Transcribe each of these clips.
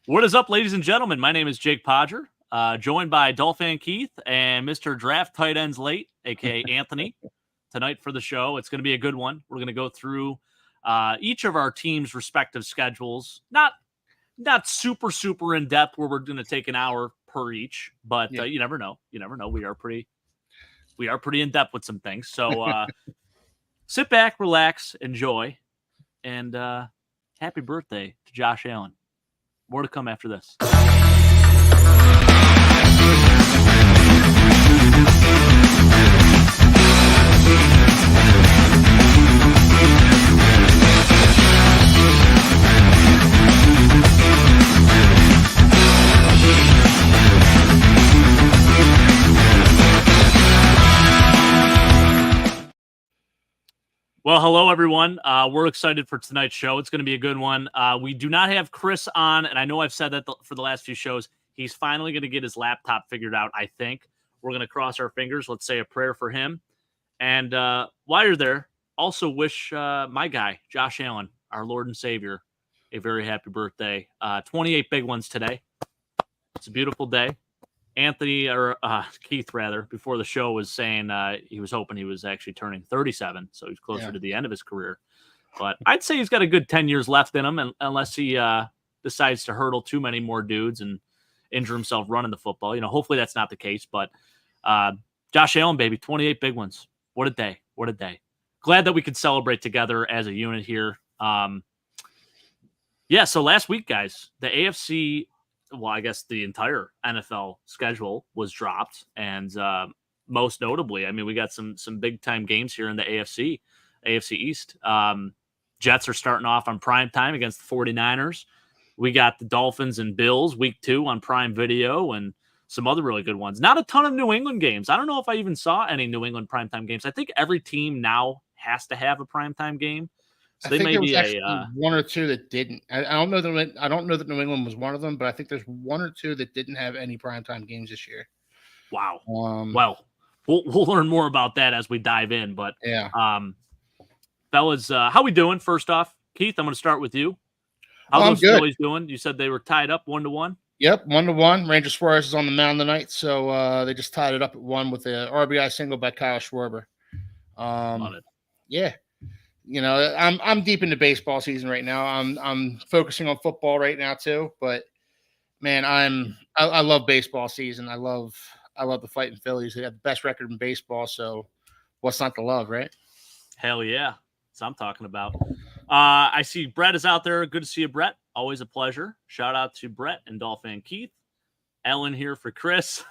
What is up, ladies and gentlemen? My name is Jake Podger, joined by Dolphin Keith and Mr. Draft Tight Ends Late, a.k.a. Anthony, tonight for the show. It's going to be a good one. We're going to go through each of our team's respective schedules. Not super in-depth where we're going to take an hour per each, but you never know. You never know. We are pretty in-depth with some things. So sit back, relax, enjoy, and happy birthday to Josh Allen. More to come after this. Well, hello, everyone. We're excited for tonight's show. It's going to be a good one. We do not have Chris on, and I know I've said that for the last few shows. He's finally going to get his laptop figured out, I think. We're going to cross our fingers. Let's say a prayer for him. And while you're there, also wish my guy, Josh Allen, our Lord and Savior, a very happy birthday. 28 big ones today. It's a beautiful day. Anthony, or Keith, rather, before the show was saying he was hoping he was actually turning 37, so he's closer to the end of his career. But I'd say he's got a good 10 years left in him, unless he decides to hurdle too many more dudes and injure himself running the football. Hopefully that's not the case. But Josh Allen, baby, 28 big ones. What a day. What a day. Glad that we could celebrate together as a unit here. So last week, guys, the AFC – well, I guess the entire NFL schedule was dropped. And most notably, I mean, we got some big-time games here in the AFC East. Jets are starting off on prime time against the 49ers. We got the Dolphins and Bills week 2 on Prime Video and some other really good ones. Not a ton of New England games. I don't know if I even saw any New England primetime games. I think every team now has to have a primetime game. So I think there was actually one or two that didn't. I don't know that New England was one of them, but I think there's one or two that didn't have any primetime games this year. Wow. Well, we'll learn more about that as we dive in. But fellas, how we doing? First off, Keith, I'm going to start with you. How those Phillies doing? You said they were tied up 1-1. Yep, 1-1. Ranger Suarez is on the mound tonight, so they just tied it up at 1 with the RBI single by Kyle Schwarber. Love it. Yeah. I'm deep into baseball season right now. I'm focusing on football right now too, but man, I love baseball season. I love the fighting Phillies. They have the best record in baseball, so what's not to love, right? Hell yeah. That's what I'm talking about. I see Brett is out there. Good to see you, Brett. Always a pleasure. Shout out to Brett and Dolphin Keith. Ellen here for Chris.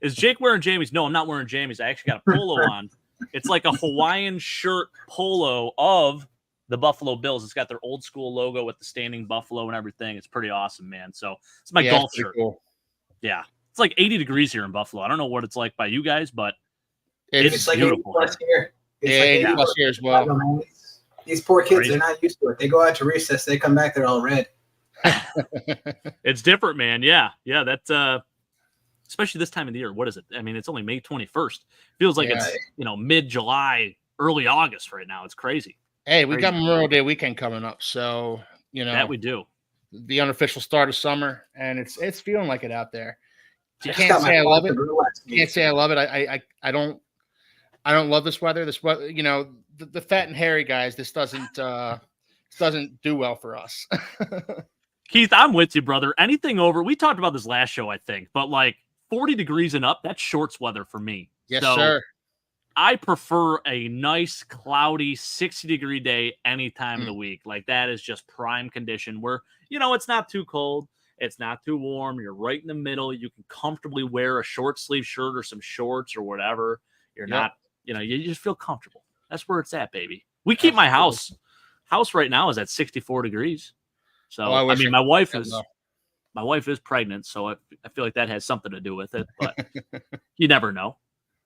Is Jake wearing jammies? No, I'm not wearing jammies. I actually got a polo on. It's like a Hawaiian shirt polo of the Buffalo Bills. It's got their old school logo with the standing buffalo and everything. It's pretty awesome, man. So it's my golf shirt. Cool. Yeah. It's like 80 degrees here in Buffalo. I don't know what it's like by you guys, but it's like beautiful. Here. It's 80 plus here as well. These poor kids, they're not used to it. They go out to recess, they come back, they're all red. It's different, man. Yeah. That's especially this time of the year. What is it? I mean, it's only May 21st. Feels like it's, mid-July, early August right now. It's crazy. Hey, we got Memorial Day weekend coming up. So, that we do. The unofficial start of summer, and it's feeling like it out there. I can't say I love it. Can't say I love it. I don't love this weather. This weather, the fat and hairy guys, this doesn't do well for us. Keith, I'm with you, brother. Anything over, we talked about this last show, I think, but like 40 degrees and up, that's shorts weather for me. Yes, sir. I prefer a nice, cloudy, 60-degree day any time of the week. Like, that is just prime condition where, it's not too cold. It's not too warm. You're right in the middle. You can comfortably wear a short sleeve shirt or some shorts or whatever. You're not, you just feel comfortable. That's where it's at, baby. We keep my house right now is at 64 degrees. So, I mean, my wife is pregnant, so I feel like that has something to do with it, but you never know.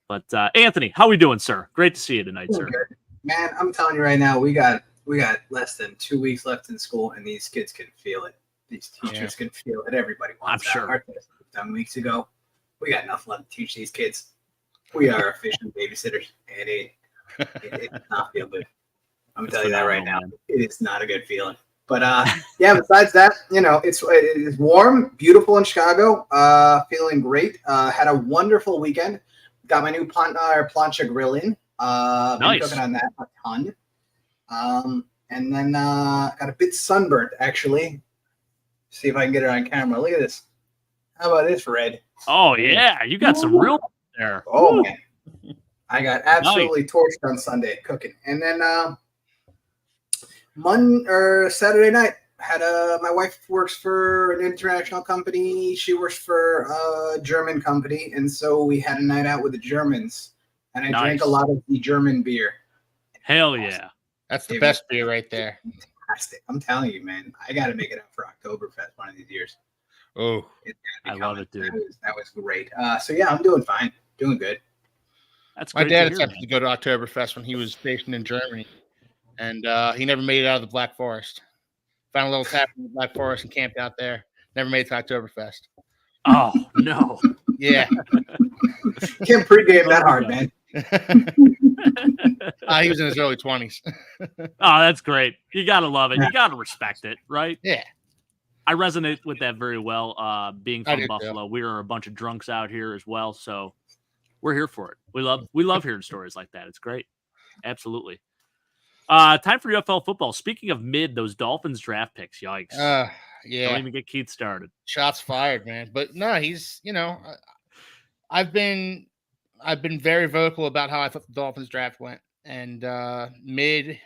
But Anthony, how we doing, sir? Great to see you tonight, sir. Good. Man, I'm telling you right now, we got less than 2 weeks left in school, and these kids can feel it. These teachers can feel it. Everybody wants I'm sure. Our test was done weeks ago. We got enough left to teach these kids. We are efficient babysitters, and it does not feel good. I'm telling you that right now. It is not a good feeling. But yeah, besides that, it's warm, beautiful in Chicago. Feeling great. Had a wonderful weekend. Got my new plancha grill in. Been cooking on that a ton. And then got a bit sunburnt actually. See if I can get it on camera. Look at this. How about this, Red? Oh yeah, you got some real there. Oh man, I got absolutely torched on Sunday cooking, and then Saturday night had my wife works for an international company. She works for a German company, and so we had a night out with the Germans, and I drank a lot of the German beer. Hell yeah, that's the best beer right there. Fantastic. I'm telling you, man, I got to make it up for Oktoberfest one of these years. Oh, I love it, dude. That was great. So yeah, I'm doing fine, doing good. That's my dad attempted to go to Oktoberfest when he was stationed in Germany, and he never made it out of the Black Forest. Found a little tap in the Black Forest and camped out there. Never made it to Oktoberfest. Oh no! Yeah, can't pregame that hard, man. He was in his early 20s. Oh, that's great. You gotta love it. You gotta respect it, right? Yeah. I resonate with that very well. Being from Buffalo, too. we are a bunch of drunks out here as well, so we're here for it. We love hearing stories like that. It's great. Absolutely. Time for UFL football. Speaking of those Dolphins draft picks, yikes. Yeah. Don't even get Keith started. Shots fired, man. But no, he's, I've been very vocal about how I thought the Dolphins draft went, and mid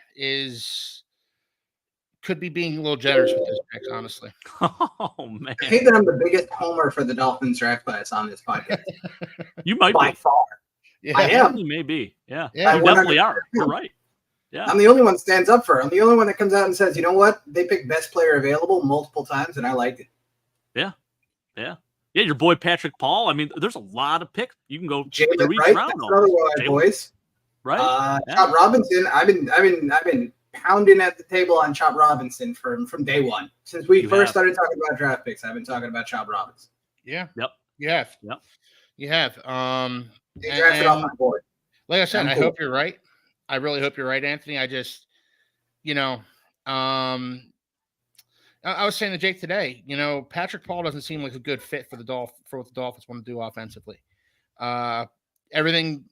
could be being a little generous with his picks, honestly. Oh man, I hate that I'm the biggest homer for the Dolphins draft class on this podcast. You might by be. far. Yeah. I am. You may be. Yeah. Yeah. You definitely are. You're right. Yeah. I'm the only one that stands up for it. I'm the only one that comes out and says, you know what? They picked best player available multiple times, and I liked it. Yeah. Yeah. Yeah, your boy Patrick Paul. I mean, there's a lot of picks. You can go Jalen, through each right? round. That's another one of my boys. Right. Chop Robinson. I've been pounding at the table on Chop Robinson from day one. Since we first started talking about draft picks, I've been talking about Chop Robinson. Yeah. Yep. You have. Yep. You have. They drafted off my board. Like I said, I hope you're right. I really hope you're right, Anthony. I just, I was saying to Jake today, Patrick Paul doesn't seem like a good fit for what the Dolphins want to do offensively. Everything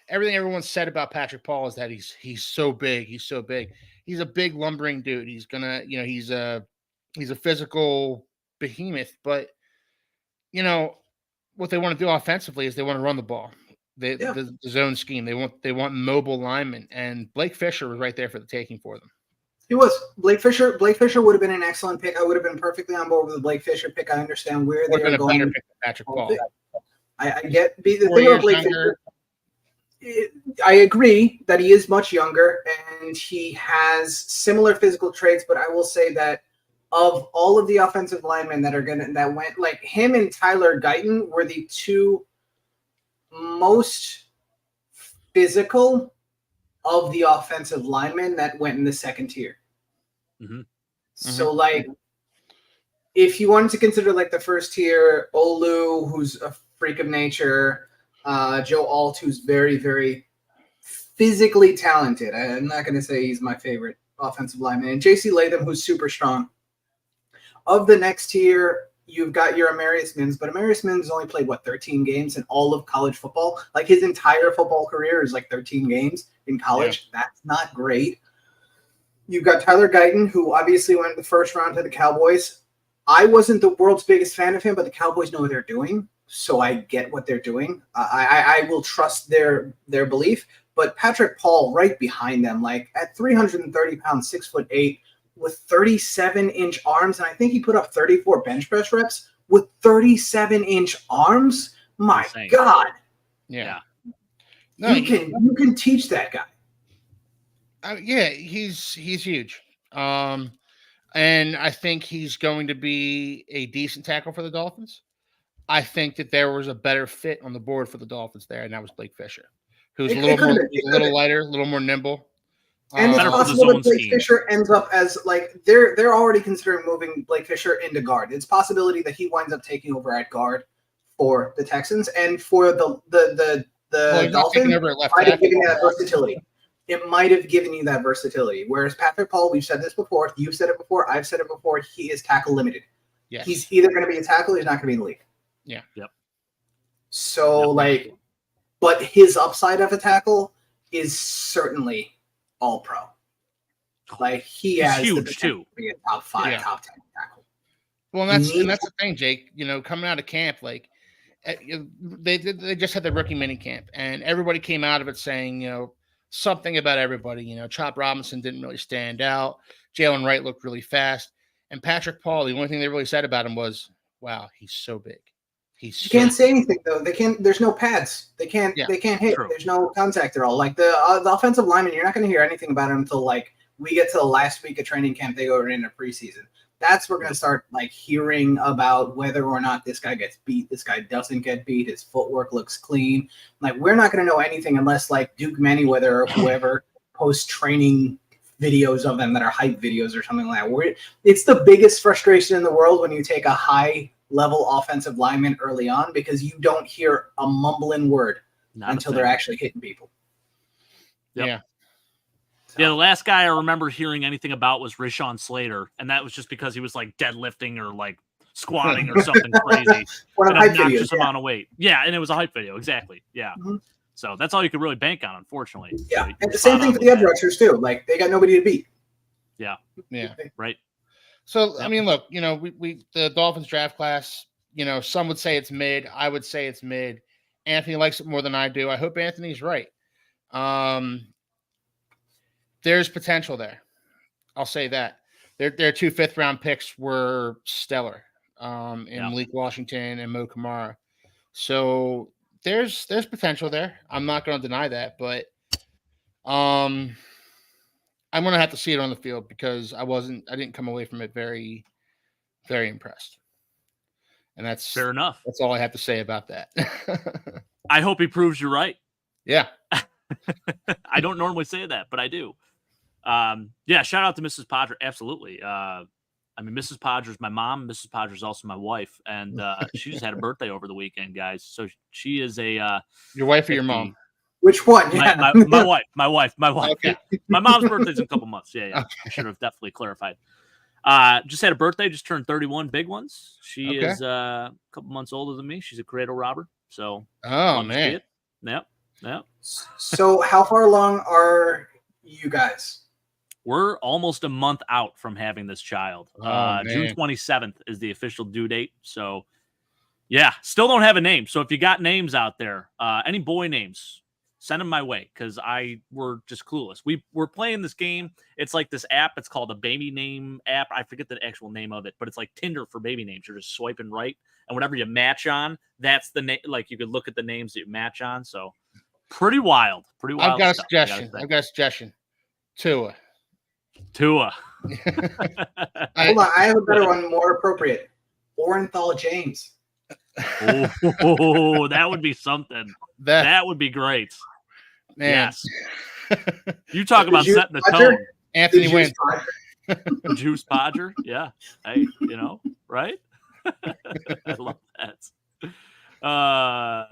everyone said about Patrick Paul is that he's so big. He's so big. He's a big lumbering dude. He's gonna, he's a physical behemoth, but what they want to do offensively is they want to run the ball. The zone scheme. They want mobile linemen, and Blake Fisher was right there for the taking for them. He was. Blake Fisher would have been an excellent pick. I would have been perfectly on board with the Blake Fisher pick. I understand where they are going. Better pick than Patrick Paul. I get the thing about Blake Fisher. I agree that he is much younger and he has similar physical traits, but I will say that of all of the offensive linemen that went, like him and Tyler Guyton were the two most physical of the offensive linemen that went in the second tier. Mm-hmm. So like, if you wanted to consider like the first tier, Olu, who's a freak of nature, Joe Alt, who's very, very physically talented. I'm not going to say he's my favorite offensive lineman. And J.C. Latham, who's super strong. Of the next tier, you've got your Amarius Mims, but Amarius Mims only played, 13 games in all of college football? Like his entire football career is like 13 games in college. Yeah. That's not great. You've got Tyler Guyton, who obviously went in the first round to the Cowboys. I wasn't the world's biggest fan of him, but the Cowboys know what they're doing. So I get what they're doing. I will trust their belief. But Patrick Paul right behind them, like at 330 pounds, 6'8", with 37-inch arms, and I think he put up 34 bench press reps with 37-inch arms. My God! Yeah. No, you can teach that guy. He's huge. And I think he's going to be a decent tackle for the Dolphins. I think that there was a better fit on the board for the Dolphins there, and that was Blake Fisher, who's a little lighter, a little more nimble. And it's possible that Blake Fisher ends up as like they're already considering moving Blake Fisher into guard. It's a possibility that he winds up taking over at guard for the Texans and for the Dolphins by giving that versatility. it might have given you that versatility. Whereas Patrick Paul, we've said this before, you've said it before, I've said it before, he is tackle limited. Yes. He's either going to be a tackle or he's not going to be in the league. Yeah. Yep. So, but his upside of a tackle is certainly all pro. Like, he He's has huge, the potential too. to be a top 5, top 10 tackle. Well, and that's the thing, Jake. Coming out of camp, like they just had the rookie mini camp, and everybody came out of it saying, something about everybody. Chop Robinson didn't really stand out. Jalen Wright looked really fast, and Patrick Paul. The only thing they really said about him was, "Wow, he's so big." You can't say anything though. They can't. There's no pads. They can't. Yeah, they can't hit. true. There's no contact at all. Like the offensive lineman, you're not going to hear anything about him until like we get to the last week of training camp. They go into preseason. That's where we're going to start like hearing about whether or not this guy gets beat. This guy doesn't get beat. His footwork looks clean. Like, we're not going to know anything unless like Duke Manyweather or whoever posts training videos of them that are hype videos or something like that. It's the biggest frustration in the world when you take a high level offensive lineman early on, because you don't hear a mumbling word until they're actually hitting people. Yep. Yeah. Yeah, the last guy I remember hearing anything about was Rashawn Slater, and that was just because he was like deadlifting or like squatting or something crazy. One of an hype obnoxious videos, amount of weight. Yeah, and it was a hype video, exactly. Yeah. Mm-hmm. So that's all you could really bank on, unfortunately. Yeah, so and the same thing for the edge rushers too. Like, they got nobody to beat. Yeah. Yeah. Right. So I mean, look, we the Dolphins draft class. Some would say it's mid. I would say it's mid. Anthony likes it more than I do. I hope Anthony's right. There's potential there. I'll say that. Their 2 5th-round picks were stellar in Malik Washington and Mo Kamara. So there's potential there. I'm not going to deny that, but I'm going to have to see it on the field because I didn't come away from it very, very impressed. And that's fair enough. That's all I have to say about that. I hope he proves you right. Yeah. I don't normally say that, but I do. Yeah, shout out to Mrs. Podger. Absolutely. I mean, Mrs. Podger's my mom. Mrs. Podger's also my wife, and she just had a birthday over the weekend, guys. So she is a your wife or your mom? Which one? My wife. Okay. My mom's birthday's in a couple months. Yeah. Okay. I should have definitely clarified. Just had a birthday. Just turned 31. Big ones. She is a couple months older than me. She's a cradle robber. So. Oh man. Yep. So how far along are you guys? We're almost a month out from having this child. June 27th is the official due date. So, yeah, still don't have a name. So if you got names out there, any boy names, send them my way because we're just clueless. We're playing this game. It's like this app. It's called a baby name app. I forget the actual name of it, but it's like Tinder for baby names. You're just swiping right, and whatever you match on, that's the name. Like, you could look at the names that you match on. So pretty wild. I've got a suggestion. Tua. Hold on, I have a better one, more appropriate. Orenthal James. Oh, that would be something. That would be great. Man. Yes. You talk about setting the tone. Anthony wins. Juice Podger. Yeah. Hey, right? I love that.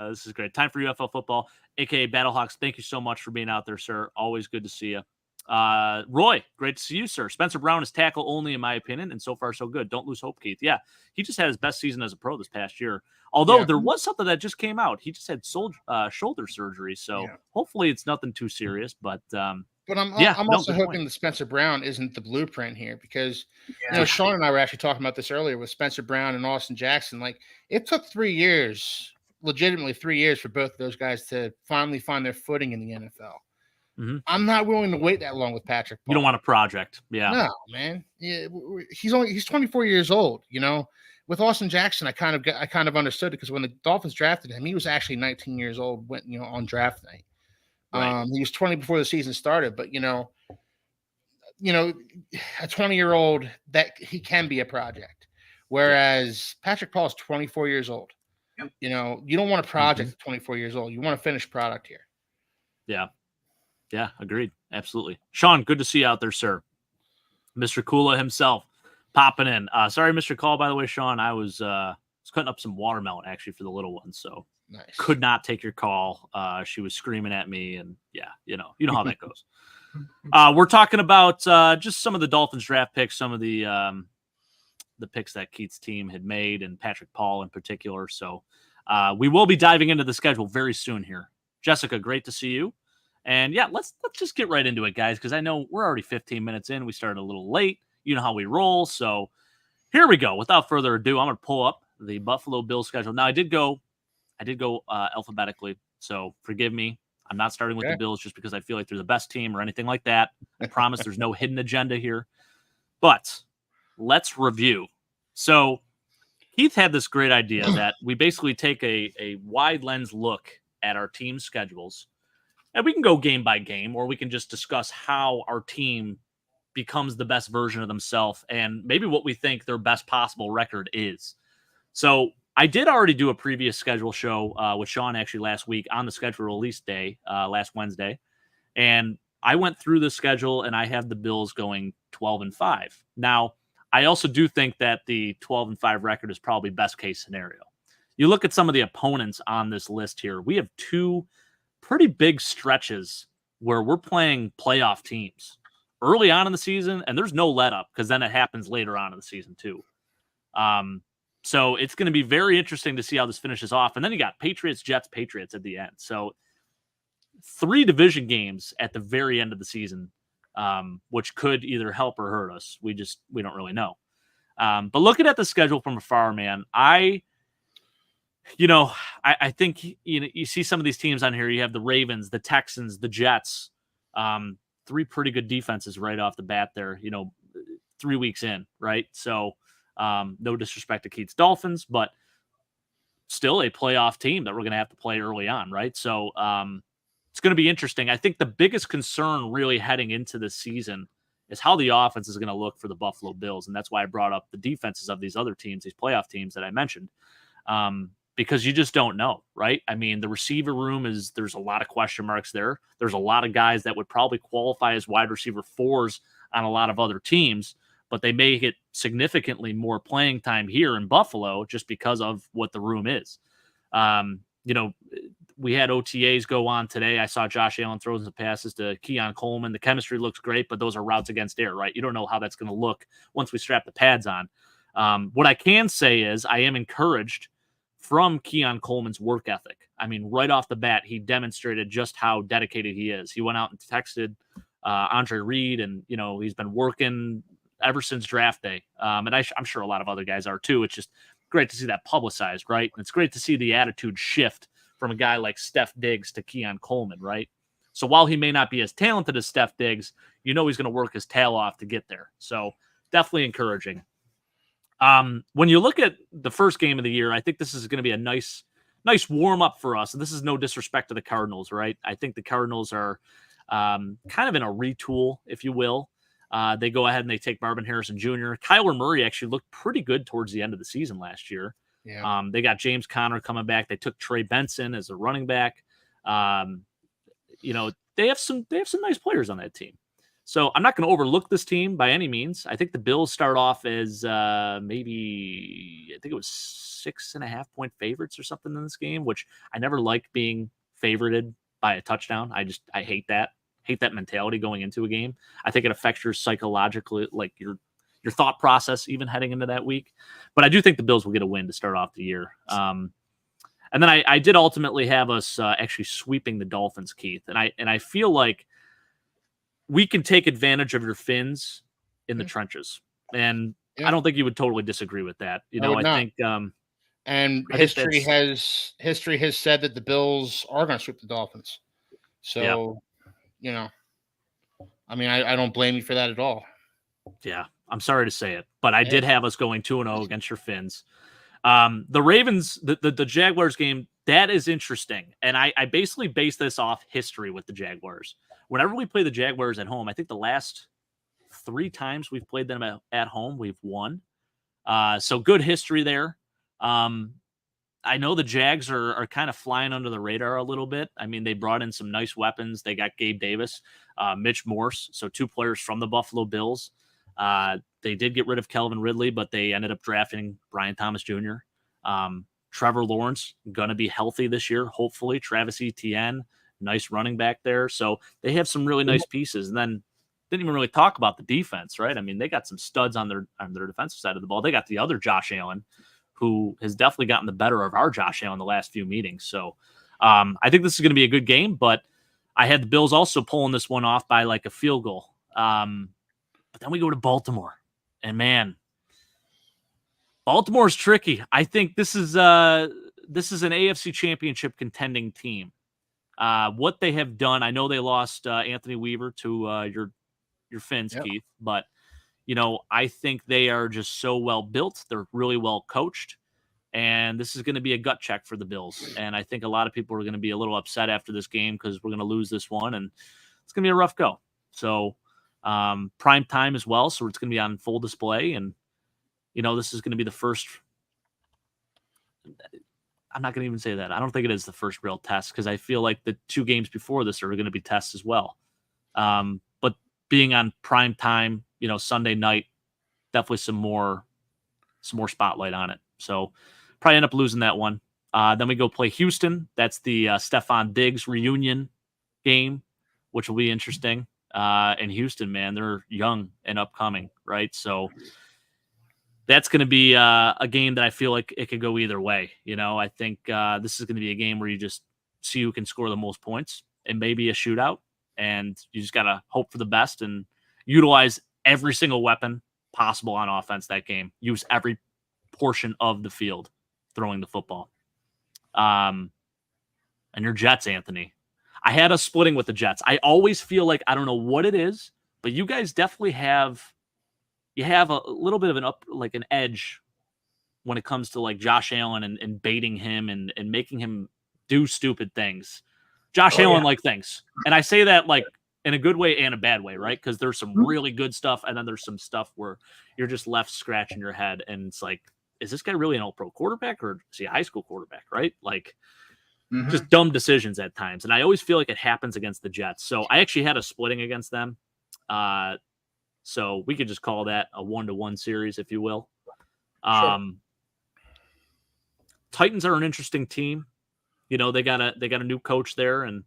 This is great. Time for UFL football, aka Battlehawks. Thank you so much for being out there, sir. Always good to see you. Roy, great to see you, sir. Spencer Brown is tackle only, in my opinion, and so far so good. Don't lose hope, Keith. Yeah, he just had his best season as a pro this past year. Although there was something that just came out. He just had shoulder surgery, so hopefully it's nothing too serious. But I'm also hoping that Spencer Brown isn't the blueprint here because Sean and I were actually talking about this earlier with Spencer Brown and Austin Jackson. Like, it took 3 years, legitimately 3 years, for both of those guys to finally find their footing in the NFL. Mm-hmm. I'm not willing to wait that long with Patrick Paul. You don't want a project. Yeah. No, man. Yeah, he's 24 years old, With Austin Jackson, I kind of understood it because when the Dolphins drafted him, he was actually 19 years old on draft night. Right. He was 20 before the season started, but a 20-year-old, that he can be a project. Whereas Patrick Paul is 24 years old. Yep. You don't want a project at 24 years old. You want a finished product here. Yeah. Yeah, agreed. Absolutely. Sean, good to see you out there, sir. Mr. Kula himself popping in. Sorry, Mr. Call, by the way, Sean. I was cutting up some watermelon, actually, for the little ones. So Nice. Could not take your call. She was screaming at me, and yeah, you know how that goes. We're talking about just some of the Dolphins draft picks, some of the picks that Keith's team had made, and Patrick Paul in particular. So we will be diving into the schedule very soon here. Jessica, great to see you. And yeah, let's just get right into it, guys, because I know we're already 15 minutes in. We started a little late. You know how we roll. So here we go. Without further ado, I'm going to pull up the Buffalo Bills schedule. Now, I did go alphabetically, so forgive me. I'm not starting with the Bills just because I feel like they're the best team or anything like that. I promise there's no hidden agenda here. But let's review. So Keith had this great idea that we basically take a wide lens look at our team schedules, and we can go game by game, or we can just discuss how our team becomes the best version of themselves and maybe what we think their best possible record is. So I did already do a previous schedule show with Sean actually last week on the schedule release day, last Wednesday. And I went through the schedule and I have the Bills going 12-5. Now, I also do think that the 12-5 record is probably best case scenario. You look at some of the opponents on this list here. We have two pretty big stretches where we're playing playoff teams early on in the season, and there's no let up because then it happens later on in the season too. So it's going to be very interesting to see how this finishes off. And then you got Patriots, Jets, Patriots at the end. So 3 division games at the very end of the season, which could either help or hurt us. We don't really know. But looking at the schedule from afar, man, I think, you see some of these teams on here. You have the Ravens, the Texans, the Jets, 3 pretty good defenses right off the bat there, 3 weeks in, right? So, no disrespect to Keith's Dolphins, but still a playoff team that we're going to have to play early on, right? So it's going to be interesting. I think the biggest concern really heading into this season is how the offense is going to look for the Buffalo Bills, and that's why I brought up the defenses of these other teams, these playoff teams that I mentioned, because you just don't know, right? I mean, the receiver room there's a lot of question marks there. There's a lot of guys that would probably qualify as wide receiver 4s on a lot of other teams, but they may get significantly more playing time here in Buffalo just because of what the room is. We had OTAs go on today. I saw Josh Allen throw some passes to Keon Coleman. The chemistry looks great, but those are routes against air, right? You don't know how that's going to look once we strap the pads on. What I can say is I am encouraged from Keon Coleman's work ethic. I mean, right off the bat, he demonstrated just how dedicated he is. He went out and texted Andre Reed, and, he's been working ever since draft day. And I'm sure a lot of other guys are too. It's just great to see that publicized, right? And it's great to see the attitude shift from a guy like Steph Diggs to Keon Coleman, right? So while he may not be as talented as Steph Diggs, he's going to work his tail off to get there. So definitely encouraging. When you look at the first game of the year, I think this is going to be a nice warm up for us. And this is no disrespect to the Cardinals, right? I think the Cardinals are kind of in a retool, if you will. They go ahead and they take Marvin Harrison Jr. Kyler Murray actually looked pretty good towards the end of the season last year. Yeah. They got James Conner coming back. They took Trey Benson as a running back. They have some nice players on that team. So I'm not going to overlook this team by any means. I think the Bills start off as maybe, I think it was 6.5 point favorites or something in this game, which I never liked being favorited by a touchdown. I hate that. Hate that mentality going into a game. I think it affects your psychologically, like your thought process, even heading into that week. But I do think the Bills will get a win to start off the year. And then I did ultimately have us actually sweeping the Dolphins, Keith. And I feel like we can take advantage of your fins in the trenches. And I don't think you would totally disagree with that. I think and history has said that the Bills are going to sweep the Dolphins. So, I mean, I don't blame you for that at all. Yeah, I'm sorry to say it, but I did have us going 2-0 against your Fins. The Ravens, the Jaguars game, that is interesting. And I basically base this off history with the Jaguars. Whenever we play the Jaguars at home, I think the last 3 times we've played them at home, we've won. So good history there. I know the Jags are kind of flying under the radar a little bit. I mean, they brought in some nice weapons. They got Gabe Davis, Mitch Morse, so 2 players from the Buffalo Bills. They did get rid of Kelvin Ridley, but they ended up drafting Brian Thomas Jr. Trevor Lawrence going to be healthy this year, hopefully. Travis Etienne, nice running back there. So they have some really nice pieces. And then didn't even really talk about the defense, right? I mean, they got some studs on their defensive side of the ball. They got the other Josh Allen, who has definitely gotten the better of our Josh Allen the last few meetings. So I think this is going to be a good game, but I had the Bills also pulling this one off by like a field goal. But then we go to Baltimore, and man, Baltimore's tricky. I think this is an AFC Championship contending team. What they have done, I know they lost Anthony Weaver to your Finns, yep. Keith, but I think they are just so well built. They're really well coached, and this is going to be a gut check for the Bills. And I think a lot of people are going to be a little upset after this game because we're going to lose this one, and it's going to be a rough go. So prime time as well, so it's going to be on full display, and this is going to be the first. I'm not going to even say that. I don't think it is the first real test because I feel like the 2 games before this are going to be tests as well. But being on prime time, Sunday night, definitely some more spotlight on it. So probably end up losing that one. Then we go play Houston. That's the Stephon Diggs reunion game, which will be interesting. And Houston, man, they're young and upcoming, right? So that's going to be a game that I feel like it could go either way. I think this is going to be a game where you just see who can score the most points and maybe a shootout. And you just got to hope for the best and utilize every single weapon possible on offense that game. Use every portion of the field throwing the football. And your Jets, Anthony. I had us splitting with the Jets. I always feel like, I don't know what it is, but you guys definitely have a little bit of an edge when it comes to like Josh Allen and baiting him and making him do stupid things. Josh Allen like things. And I say that like in a good way and a bad way, right? Because there's some really good stuff, and then there's some stuff where you're just left scratching your head, and it's like, is this guy really an all-pro quarterback or is he a high school quarterback, right? Like, just dumb decisions at times. And I always feel like it happens against the Jets. So I actually had a splitting against them. So we could just call that a 1-1 series, if you will. Sure. Titans are an interesting team. They got a new coach there, and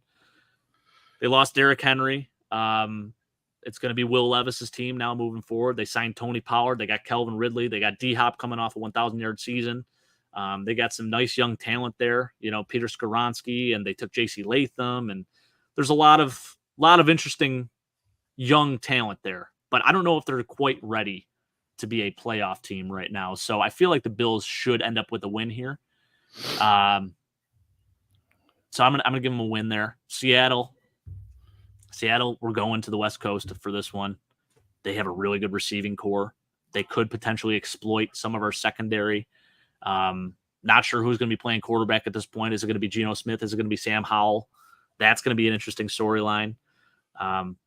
they lost Derrick Henry. It's going to be Will Levis's team now moving forward. They signed Tony Pollard. They got Calvin Ridley. They got D-Hop coming off a 1,000-yard season. They got some nice young talent there, Peter Skoronski, and they took J.C. Latham, and there's a lot of interesting young talent there. But I don't know if they're quite ready to be a playoff team right now. So I feel like the Bills should end up with a win here. So I'm gonna give them a win there. Seattle, we're going to the West Coast for this one. They have a really good receiving core. They could potentially exploit some of our secondary. Not sure who's going to be playing quarterback at this point. Is it going to be Geno Smith? Is it going to be Sam Howell? That's going to be an interesting storyline.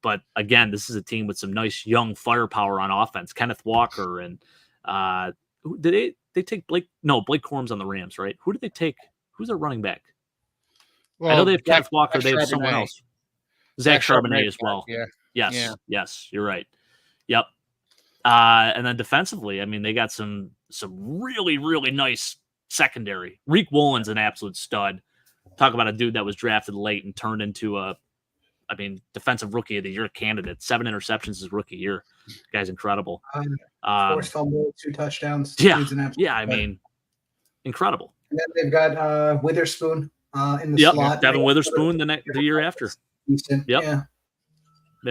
But again, this is a team with some nice young firepower on offense. Kenneth Walker and did they take Blake? No, Blake Corum's on the Rams, right? Who did they take? Who's their running back? Well, I know they have Kenneth Walker. They have someone else. Zach Charbonnet as well. Yeah. Yes, you're right. Yep. And then defensively, I mean, they got some really, really nice secondary. Reek Woolen's an absolute stud. Talk about a dude that was drafted late and turned into defensive rookie of the year candidate. 7 interceptions his rookie year. Guy's incredible. Forced fumble, 2 touchdowns. Yeah, I mean, incredible. And then they've got Witherspoon in the slot. Devin Witherspoon the year after. Decent. Yep.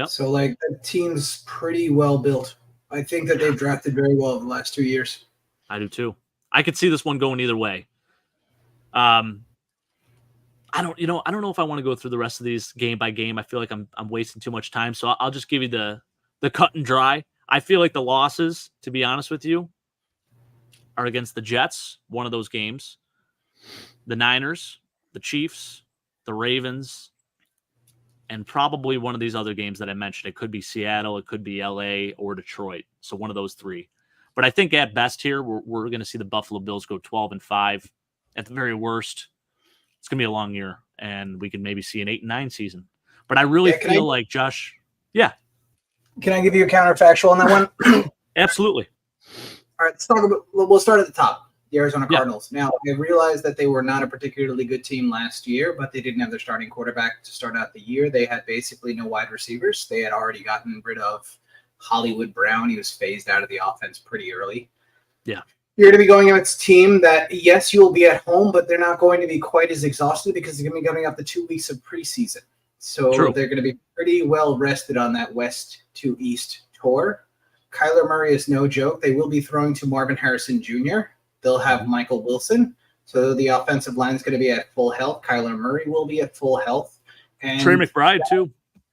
So like the team's pretty well built. I think that they've drafted very well in the last 2 years. I do too. I could see this one going either way. I don't know if I want to go through the rest of these game by game. I feel like I'm wasting too much time. So I'll just give you the cut and dry. I feel like the losses, to be honest with you, are against the Jets, one of those games, the Niners, the Chiefs, the Ravens, and probably one of these other games that I mentioned. It could be Seattle, it could be LA or Detroit. So one of those 3. But I think at best here, we're going to see the Buffalo Bills go 12-5. At the very worst, it's going to be a long year, and we can maybe see an 8-9 season. But I really feel like Josh. Yeah. Can I give you a counterfactual on that one? Absolutely. All right, let's talk about. We'll start at the top. the Arizona Cardinals. Now, I realized that they were not a particularly good team last year, but they didn't have their starting quarterback to start out the year. They had basically no wide receivers. They had already gotten rid of Hollywood Brown. He was phased out of the offense pretty early. Yeah. You're going to be going against a team that, yes, you will be at home, but they're not going to be quite as exhausted because they're going to be coming off the 2 weeks of preseason. So they're going to be pretty well rested on that West to East tour. Kyler Murray is no joke. They will be throwing to Marvin Harrison Jr. They'll have Michael Wilson. So the offensive line is going to be at full health. Kyler Murray will be at full health. And Trey McBride, too.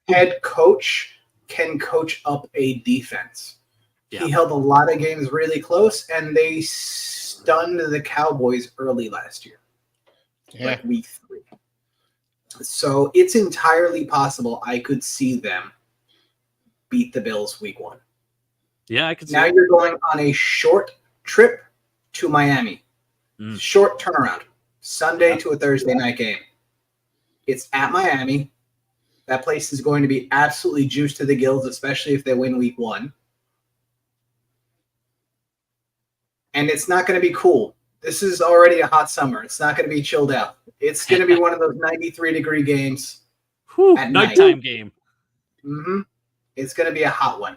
Head coach can coach up a defense. Yeah. He held a lot of games really close, and they stunned the Cowboys early last year, like week 3. So it's entirely possible I could see them beat the Bills week 1. Yeah, I could see Now you're going on a short trip to Miami. Short turnaround. Sunday to a Thursday night game. It's at Miami. That place is going to be absolutely juiced to the gills, especially if they win week 1. And it's not going to be cool. This is already a hot summer. It's not going to be chilled out. It's going to be one of those 93-degree games. At nighttime game. Mm-hmm. It's going to be a hot one.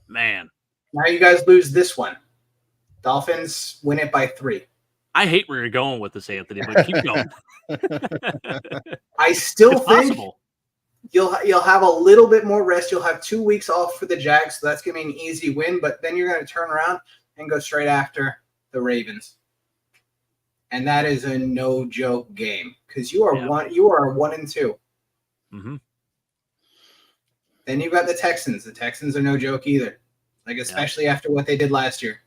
Man. Now you guys lose this one. Dolphins win it by 3. I hate where you're going with this, Anthony, but keep going. I still it's think possible. You'll have a little bit more rest. You'll have 2 weeks off for the Jags, so that's going to be an easy win. But then you're going to turn around and go straight after the Ravens. And that is a no joke game because you are 1-2. Mm-hmm. Then you've got the Texans. The Texans are no joke either. Like, especially after what they did last year.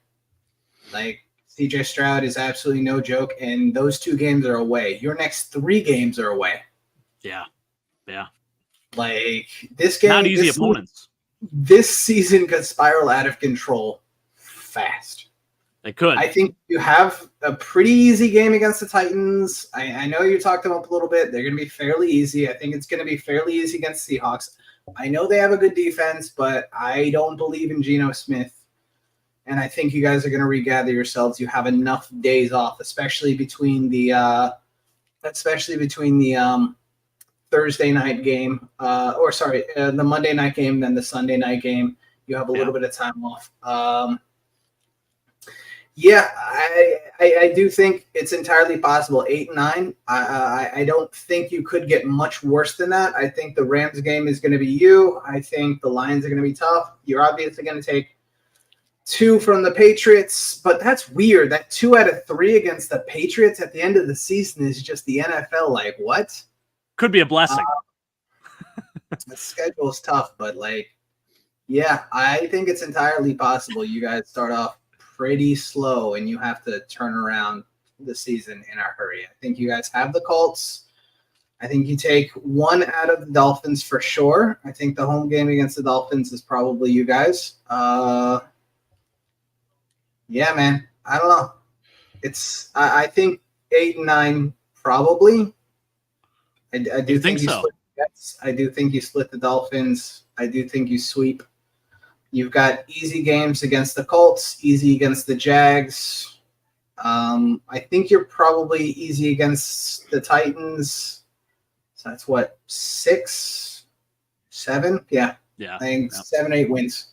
Like, CJ Stroud is absolutely no joke, and those 2 games are away. Your next 3 games are away. Yeah. Yeah. Like, this game. Not easy opponents. This season could spiral out of control fast. They could. I think you have a pretty easy game against the Titans. I know you talked them up a little bit. They're going to be fairly easy. I think it's going to be fairly easy against Seahawks. I know they have a good defense, but I don't believe in Geno Smith. And I think you guys are going to regather yourselves. You have enough days off, especially between the Thursday night game, the Monday night game, then the Sunday night game. You have a little bit of time off. I do think it's entirely possible. 8-9. I don't think you could get much worse than that. I think the Rams game is going to be you. I think the Lions are going to be tough. You're obviously going to take 2 from the Patriots, but that's weird. That 2 out of 3 against the Patriots at the end of the season is just the NFL. Like, what? Could be a blessing. The schedule is tough, but I think it's entirely possible you guys start off pretty slow and you have to turn around the season in a hurry. I think you guys have the Colts. I think you take 1 out of the Dolphins for sure. I think the home game against the Dolphins is probably you guys. Yeah, man. I don't know. I think 8-9 probably. I do think you so. Split the Jets. I do think you split the Dolphins. I do think you sweep. You've got easy games against the Colts, easy against the Jags. I think you're probably easy against the Titans. So that's what, 6, 7? Yeah. Yeah. I think 7, 8 wins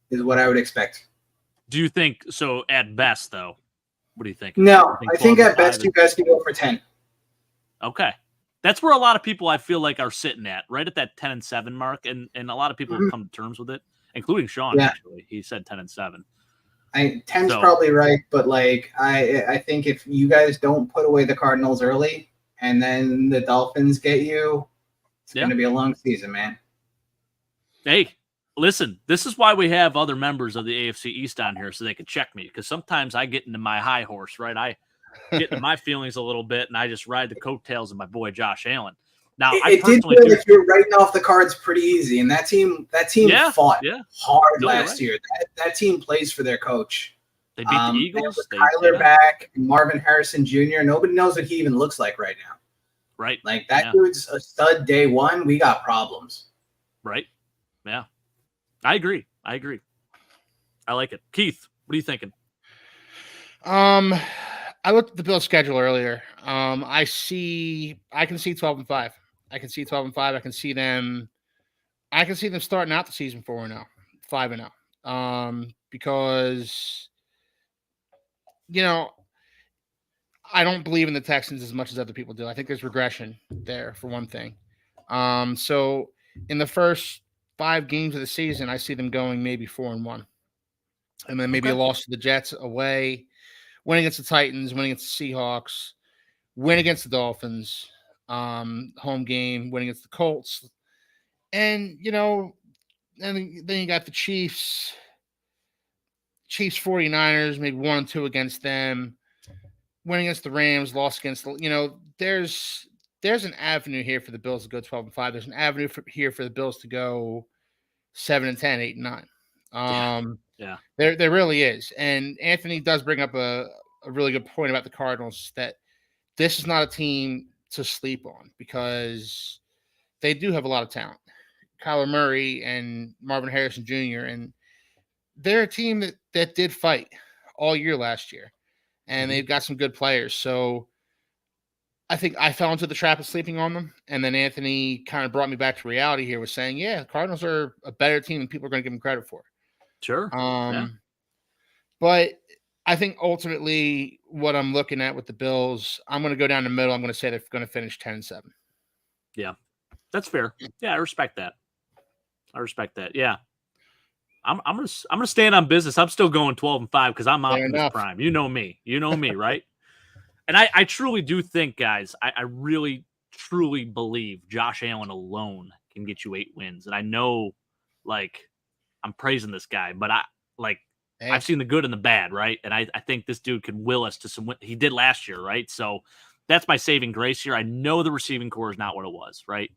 is what I would expect. Do you think so? At best, though, what do you think? No, I think at best you guys can go for 10. Okay. That's where a lot of people I feel like are sitting at, right at that 10-7 mark, and a lot of people have come to terms with it, including Sean. Yeah. Actually, he said 10-7. 10's probably right, but I think if you guys don't put away the Cardinals early, and then the Dolphins get you, it's going to be a long season, man. Hey, listen, this is why we have other members of the AFC East on here so they can check me, because sometimes I get into my high horse, right? I get into my feelings a little bit, and I just ride the coattails of my boy Josh Allen. Now, it did feel like you're writing off the cards pretty easy, and that team fought hard last year. That team plays for their coach. They beat the Eagles. Kyler back, Marvin Harrison Jr. Nobody knows what he even looks like right now. Right. Like, that dude's a stud day one. We got problems. Right. Yeah. I agree. I like it. Keith, what are you thinking? I looked at the Bills' schedule earlier. I can see 12-5. I can see 12-5. I can see them starting out the season 4-0, 5-0. Because I don't believe in the Texans as much as other people do. I think there's regression there for one thing. So in the first 5 games of the season, I see them going maybe 4-1, and then maybe a loss to the Jets away, win against the Titans, win against the Seahawks, win against the Dolphins, home game, win against the Colts, and and then you got the Chiefs 49ers, maybe 1-2 against them, win against the Rams, lost against there's an avenue here for the Bills to go 12-5. There's an avenue here for the Bills to go 7-10, 8-9. Yeah. There really is. And Anthony does bring up a really good point about the Cardinals, that this is not a team to sleep on because they do have a lot of talent. Kyler Murray and Marvin Harrison Jr. And they're a team that did fight all year last year, and they've got some good players. So I think I fell into the trap of sleeping on them. And then Anthony kind of brought me back to reality here with saying, yeah, the Cardinals are a better team than people are going to give them credit for. Sure. But I think ultimately what I'm looking at with the Bills, I'm going to go down the middle. I'm going to say they're going to finish 10-7. Yeah, that's fair. Yeah, I respect that. Yeah. I'm gonna stand on business. I'm still going 12-5 because I'm Optimus Prime. You know me, right? And I truly do think, guys, I really truly believe Josh Allen alone can get you 8 wins. And I know, I'm praising this guy, but I've seen the good and the bad, right? And I think this dude can will us to some win. He did last year, right? So that's my saving grace here. I know the receiving core is not what it was, right?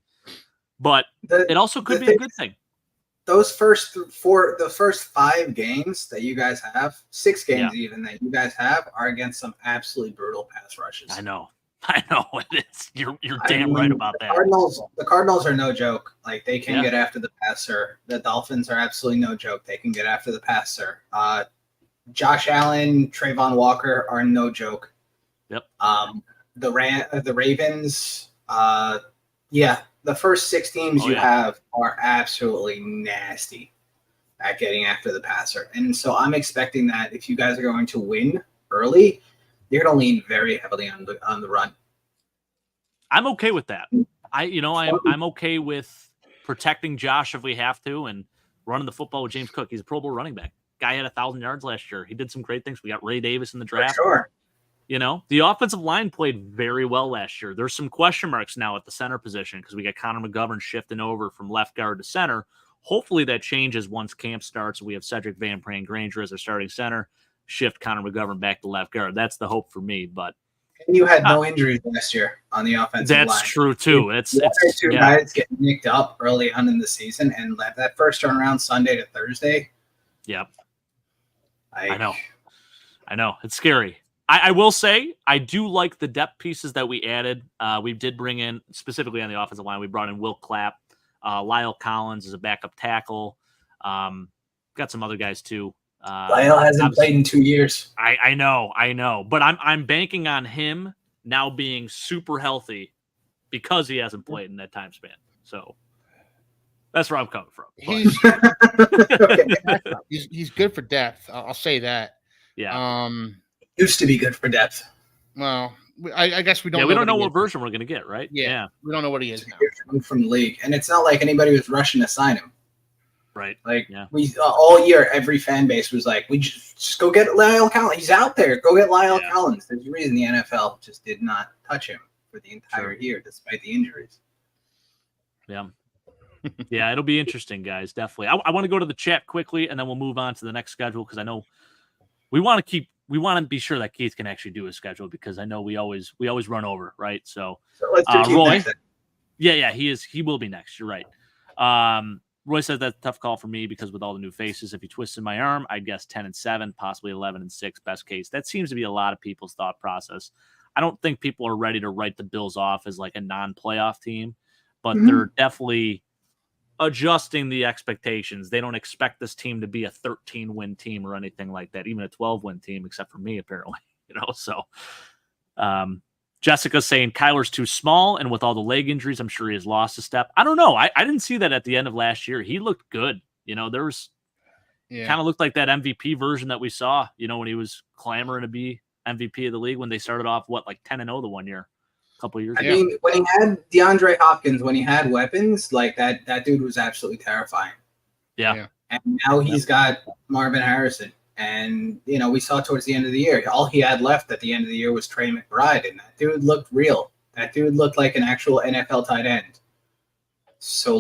But it also could be a good thing. Those first 5 games that you guys have, 6 games even that you guys have, are against some absolutely brutal pass rushes. I know. It's you're damn right about that. The Cardinals are no joke. They can get after the passer. The Dolphins are absolutely no joke. They can get after the passer. Josh Allen, Trayvon Walker are no joke. Yep. The Ravens, the first 6 teams you have are absolutely nasty at getting after the passer. And so I'm expecting that if you guys are going to win early, you're going to lean very heavily on the run. I'm okay with that. I'm okay with protecting Josh if we have to and running the football with James Cook. He's a Pro Bowl running back. Guy had 1,000 yards last year. He did some great things. We got Ray Davis in the draft. For sure. The offensive line played very well last year. There's some question marks now at the center position because we got Connor McGovern shifting over from left guard to center. Hopefully that changes once camp starts. We have Cedric Van Pran Granger as our starting center. Shift Connor McGovern back to left guard. That's the hope for me. But you had no injuries last year on the offensive line. That's true too. It's two guys getting nicked up early on in the season, and that first turnaround Sunday to Thursday. Yep. I know. It's scary. I will say I do like the depth pieces that we added. We did bring in, specifically on the offensive line, we brought in Will Clapp. Lyle Collins is a backup tackle. Got some other guys too. Lyle hasn't played in 2 years. I know. But I'm banking on him now being super healthy because he hasn't played in that time span. So that's where I'm coming from. He's good for depth. I'll say that. Yeah. Used to be good for depth. Well, I guess we don't. Yeah, we don't know what version we're going to get, right? Yeah, we don't know what he is now. From the league, and it's not like anybody was rushing to sign him. Right. We all year, every fan base was like, "We just go get Lyle Collins. He's out there. Go get Lyle Collins." There's a reason the NFL just did not touch him for the entire year, despite the injuries. Yeah. Yeah, it'll be interesting, guys. Definitely. I want to go to the chat quickly, and then we'll move on to the next schedule because I know we want to be sure that Keith can actually do his schedule because I know we always run over, right? So let's do Keith Roy, next. He will be next. You're right. Roy says that's a tough call for me because with all the new faces, if he twisted my arm, I'd guess 10-7, possibly 11-6, best case. That seems to be a lot of people's thought process. I don't think people are ready to write the Bills off as like a non-playoff team, but they're definitely adjusting the expectations. They don't expect this team to be a 13-win team or anything like that, even a 12-win team, except for me, apparently. So Jessica saying Kyler's too small, and with all the leg injuries, I'm sure he has lost a step. I don't know. I didn't see that at the end of last year. He looked good. There was kind of looked like that MVP version that we saw, when he was clamoring to be MVP of the league when they started off, 10-0 the one year, a couple of years ago. I mean, when he had DeAndre Hopkins, when he had weapons, like that dude was absolutely terrifying. Yeah. And now he's got Marvin Harrison. And, we saw towards the end of the year, all he had left at the end of the year was Trey McBride. And that dude looked real. That dude looked like an actual NFL tight end. So,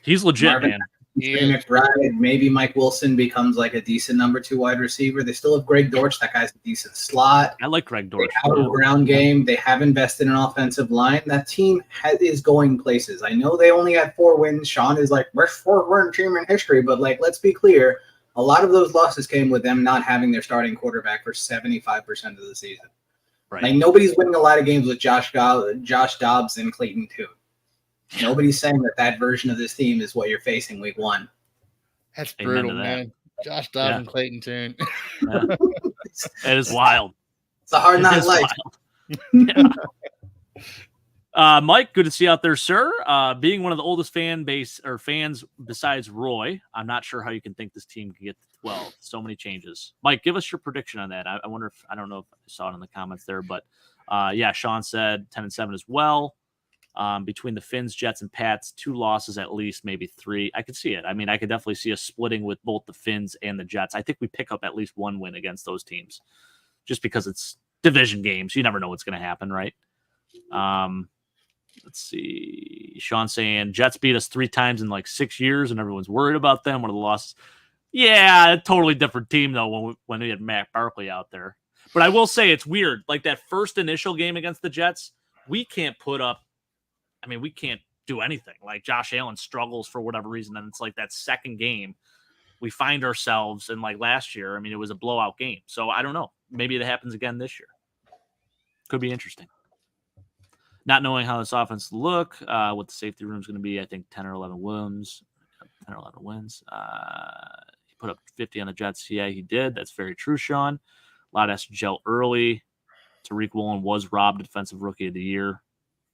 he's legit, man. Trey McBride, maybe Mike Wilson becomes a decent number 2 wide receiver. They still have Greg Dortch. That guy's a decent slot. I like Greg Dortch. They have a ground game. They have invested in an offensive line. That team is going places. I know they only had 4 wins. Sean is worst 4-win team in history. But, let's be clear. A lot of those losses came with them not having their starting quarterback for 75% of the season. Right. Nobody's winning a lot of games with Josh Dobbs and Clayton Tune. Nobody's saying that version of this team is what you're facing week 1. That's brutal, man. Josh Dobbs and Clayton Tune. It is wild. It's a hard knock life. Mike, good to see you out there, sir. Being one of the oldest fans besides Roy, I'm not sure how you can think this team can get to 12. So many changes. Mike, give us your prediction on that. I wonder if I don't know if I saw it in the comments there, but Sean said 10-7 as well. Between the Finns, Jets, and Pats, 2 losses at least, maybe 3. I could see it. I mean, I could definitely see us splitting with both the Finns and the Jets. I think we pick up at least 1 win against those teams, just because it's division games. You never know what's going to happen, right? Let's see. Sean saying Jets beat us 3 times in 6 years, and everyone's worried about them. One of the losses. Yeah, a totally different team though when we had Matt Barkley out there. But I will say it's weird. That first initial game against the Jets, we can't put up. I mean, we can't do anything. Josh Allen struggles for whatever reason, and it's that second game we find ourselves in last year. I mean, it was a blowout game, so I don't know. Maybe it happens again this year. Could be interesting. Not knowing how this offense look, what the safety room is going to be, I think 10 or 11 wins. He put up 50 on the Jets. Yeah, he did. That's very true, Sean. A lot has to gel early. Tariq Woolen was robbed Defensive Rookie of the Year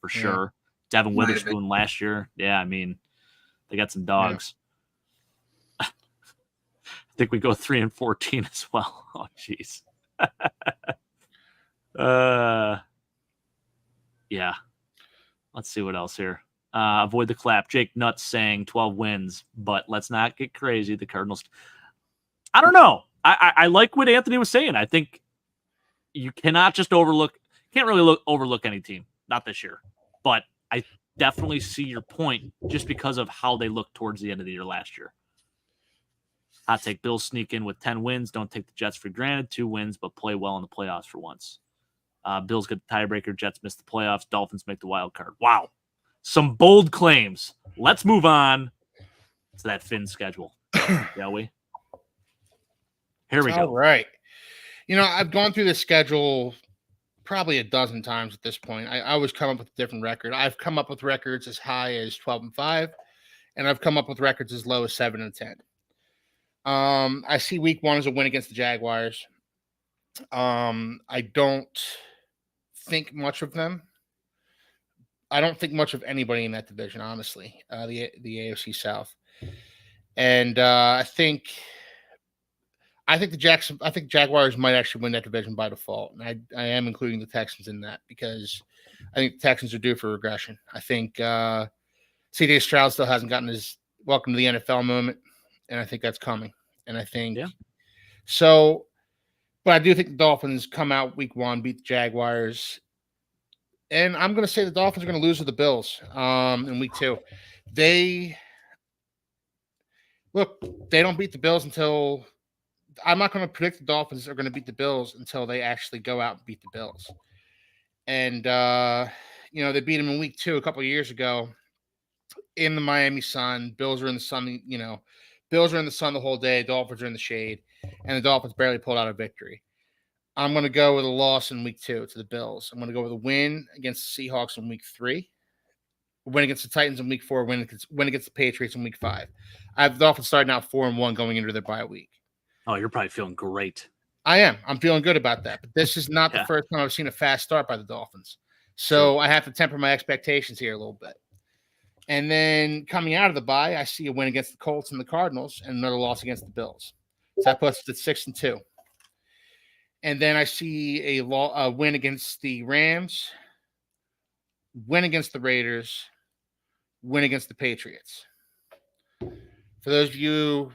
for sure. Devin Witherspoon last year. Yeah, I mean, they got some dogs. Yeah. I think we go 3-14 as well. Oh, jeez. Yeah. Let's see what else here. Avoid the clap. Jake Nuts saying 12 wins, but let's not get crazy. The Cardinals. I don't know. I like what Anthony was saying. I think you cannot just can't really overlook any team. Not this year. But I definitely see your point just because of how they looked towards the end of the year last year. Hot take, Bills sneak in with 10 wins. Don't take the Jets for granted. 2 wins, but play well in the playoffs for once. Bills get the tiebreaker. Jets miss the playoffs. Dolphins make the wild card. Wow. Some bold claims. Let's move on to that Finn schedule. Shall we? Here we go. All right. I've gone through the schedule probably a dozen times at this point. I always come up with a different record. I've come up with records as high as 12-5, and I've come up with records as low as 7-10. I see week 1 as a win against the Jaguars. I don't think much of them. I don't think much of anybody in that division, honestly. The AFC South, and I think the Jaguars might actually win that division by default, and I am including the Texans in that because I think the Texans are due for regression. I think C.J. Stroud still hasn't gotten his welcome to the NFL moment, and I think that's coming. And I think so. But I do think the Dolphins come out week 1, beat the Jaguars. And I'm going to say the Dolphins are going to lose to the Bills in week 2. They don't beat the Bills until – I'm not going to predict the Dolphins are going to beat the Bills until they actually go out and beat the Bills. And, they beat them in week 2 a couple of years ago in the Miami sun. Bills are in the sun, Bills are in the sun the whole day. Dolphins are in the shade. And the Dolphins barely pulled out a victory. I'm going to go with a loss in week 2 to the Bills. I'm going to go with a win against the Seahawks in week 3, win against the Titans in week 4, win against the Patriots in week 5. I have the Dolphins starting out 4-1 going into their bye week. Oh, you're probably feeling great. I am. I'm feeling good about that. But this is not the first time I've seen a fast start by the Dolphins. So I have to temper my expectations here a little bit. And then coming out of the bye, I see a win against the Colts and the Cardinals and another loss against the Bills. So that puts us at 6-2. And then I see a win against the Rams, win against the Raiders, win against the Patriots. For those of you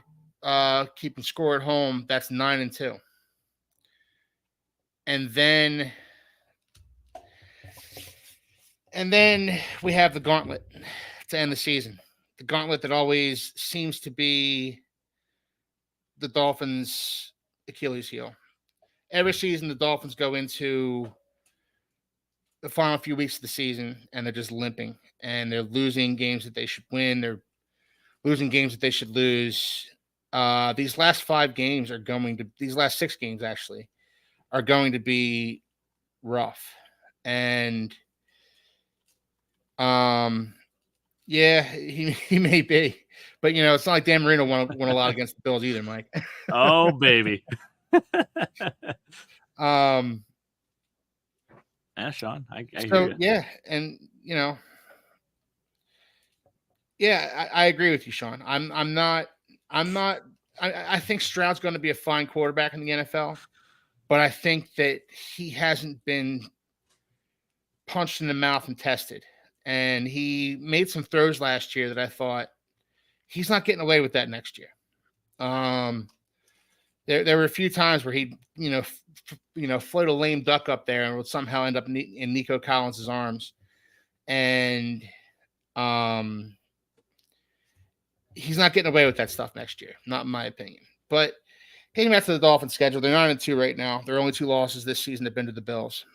keeping score at home, that's 9-2. And then we have the gauntlet to end the season. The gauntlet that always seems to be the Dolphins' Achilles heel. Every season, the Dolphins go into the final few weeks of the season, and they're just limping. And they're losing games that they should win. They're losing games that they should lose. These last 5 games these last 6 games, actually, are going to be rough. And yeah, he may be, but it's not like Dan Marino won a lot against the Bills either, Mike. Oh baby. Yeah, Sean, I hear you. Yeah, and I agree with you, Sean. I think Stroud's going to be a fine quarterback in the NFL, but I think that he hasn't been punched in the mouth and tested. And he made some throws last year that I thought he's not getting away with that next year. There were a few times where he, float a lame duck up there and would somehow end up in Nico Collins' arms. And he's not getting away with that stuff next year, not in my opinion. But getting back to the Dolphins schedule, they're 9-2 right now. Their only 2 losses this season have been to the Bills.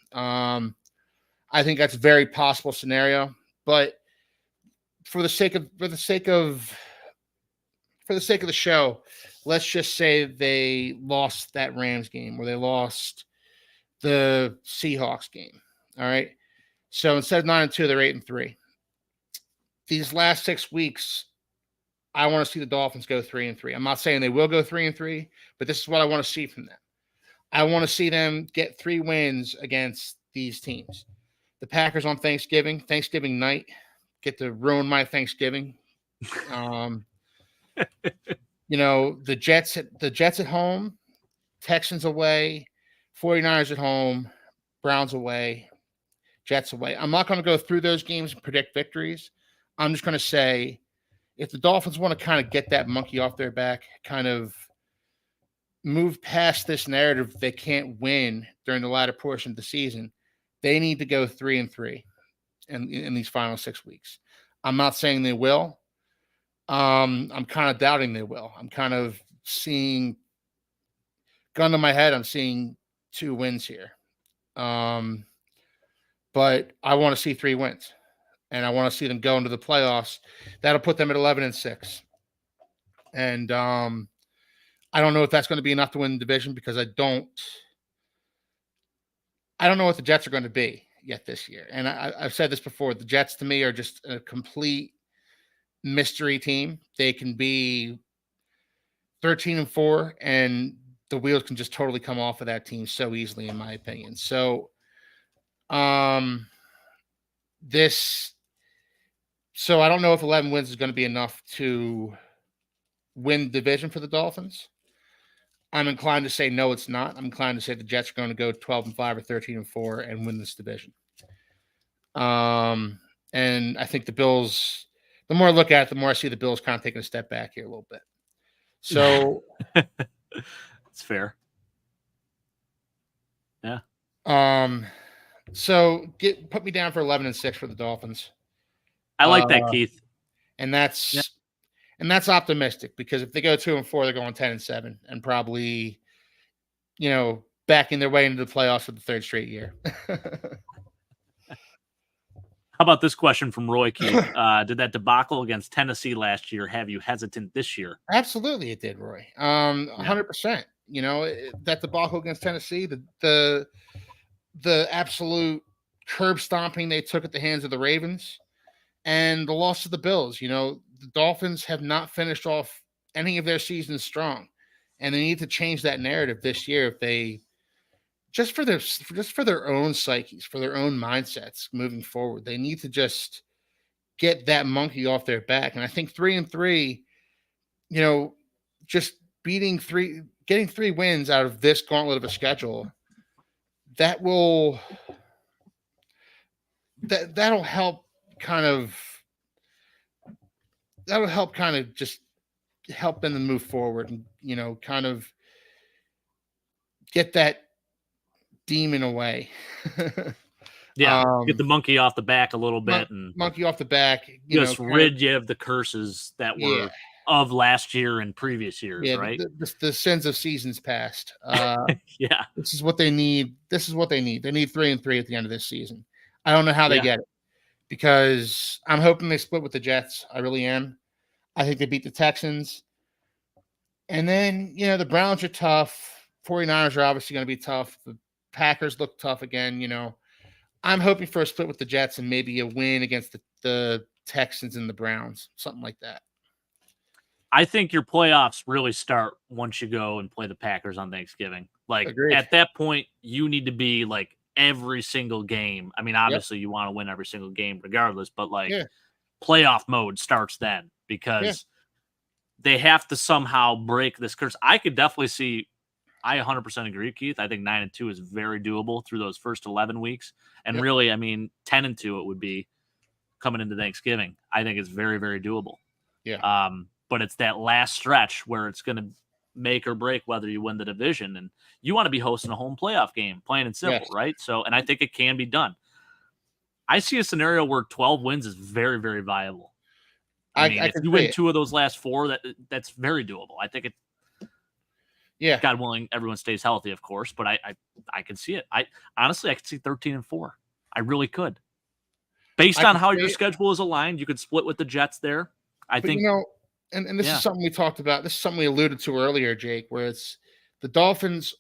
I think that's a very possible scenario, but for the sake of the show, let's just say they lost that Rams game or they lost the Seahawks game. All right. So instead of 9-2, they're 8-3. These last 6 weeks, I want to see the Dolphins go 3-3. I'm not saying they will go 3-3, but this is what I want to see from them. I want to see them get 3 wins against these teams. The Packers on Thanksgiving night, get to ruin my Thanksgiving. The Jets at home, Texans away, 49ers at home, Browns away, Jets away. I'm not going to go through those games and predict victories. I'm just going to say if the Dolphins want to kind of get that monkey off their back, kind of move past this narrative they can't win during the latter portion of the season, they need to go 3-3 in these final 6 weeks. I'm not saying they will. I'm kind of doubting they will. I'm kind of seeing, gun to my head, I'm seeing 2 wins here. But I want to see 3 wins. And I want to see them go into the playoffs. That'll put them at 11-6. And I don't know if that's going to be enough to win the division because I don't know what the Jets are going to be yet this year. And I've said this before. The Jets, to me, are just a complete mystery team. They can be 13-4, and the wheels can just totally come off of that team so easily, in my opinion. So, So I don't know if 11 wins is going to be enough to win the division for the Dolphins. I'm inclined to say no, it's not. I'm inclined to say the Jets are going to go 12-5 or 13-4 and win this division. And I think the Bills, the more I look at it, the more I see the Bills kind of taking a step back here a little bit. So it's fair. Yeah. So put me down for 11-6 for the Dolphins. I like that, Keith. And that's optimistic because if they go 2-4, they're going 10-7 and probably, backing their way into the playoffs for the 3rd straight year. How about this question from Roy Keith? Did that debacle against Tennessee last year have you hesitant this year? Absolutely, it did, Roy. 100%. That debacle against Tennessee, the absolute curb stomping they took at the hands of the Ravens, and the loss of the Bills. The Dolphins have not finished off any of their seasons strong. and they need to change that narrative this year if they just for their own psyches, for their own mindsets moving forward. They need to just get that monkey off their back. And I think 3-3, just getting 3 wins out of this gauntlet of a schedule, that'll help kind of just help them to move forward and, kind of get that demon away. Yeah, get the monkey off the back a little bit and monkey off the back. Just rid you of the curses that were of last year and previous years, right? The sins of seasons past. Yeah. This is what they need. They need 3-3 at the end of this season. I don't know how they get it because I'm hoping they split with the Jets. I really am. I think they beat the Texans. And then, the Browns are tough. 49ers are obviously going to be tough. The Packers look tough again, I'm hoping for a split with the Jets and maybe a win against the Texans and the Browns, something like that. I think your playoffs really start once you go and play the Packers on Thanksgiving. Like, Agreed. At that point, you need to be like every single game. I mean, obviously you want to win every single game regardless, but playoff mode starts then because they have to somehow break this curse. I could definitely see, I 100% agree, Keith. I think 9-2 is very doable through those first 11 weeks. And really, I mean, 10-2 it would be coming into Thanksgiving. I think it's very, very doable. Yeah. But it's that last stretch where it's going to make or break whether you win the division. And you want to be hosting a home playoff game, plain and simple, right? So, and I think it can be done. I see a scenario where 12 wins is very, very viable. I mean, if you win 2 of those last 4, that's very doable. I think it. God willing, everyone stays healthy, of course, but I can see it. I honestly could see 13-4. I really could. Based on how your schedule is aligned, you could split with the Jets there. I think and this is something we talked about. This is something we alluded to earlier, Jake, where it's the Dolphins.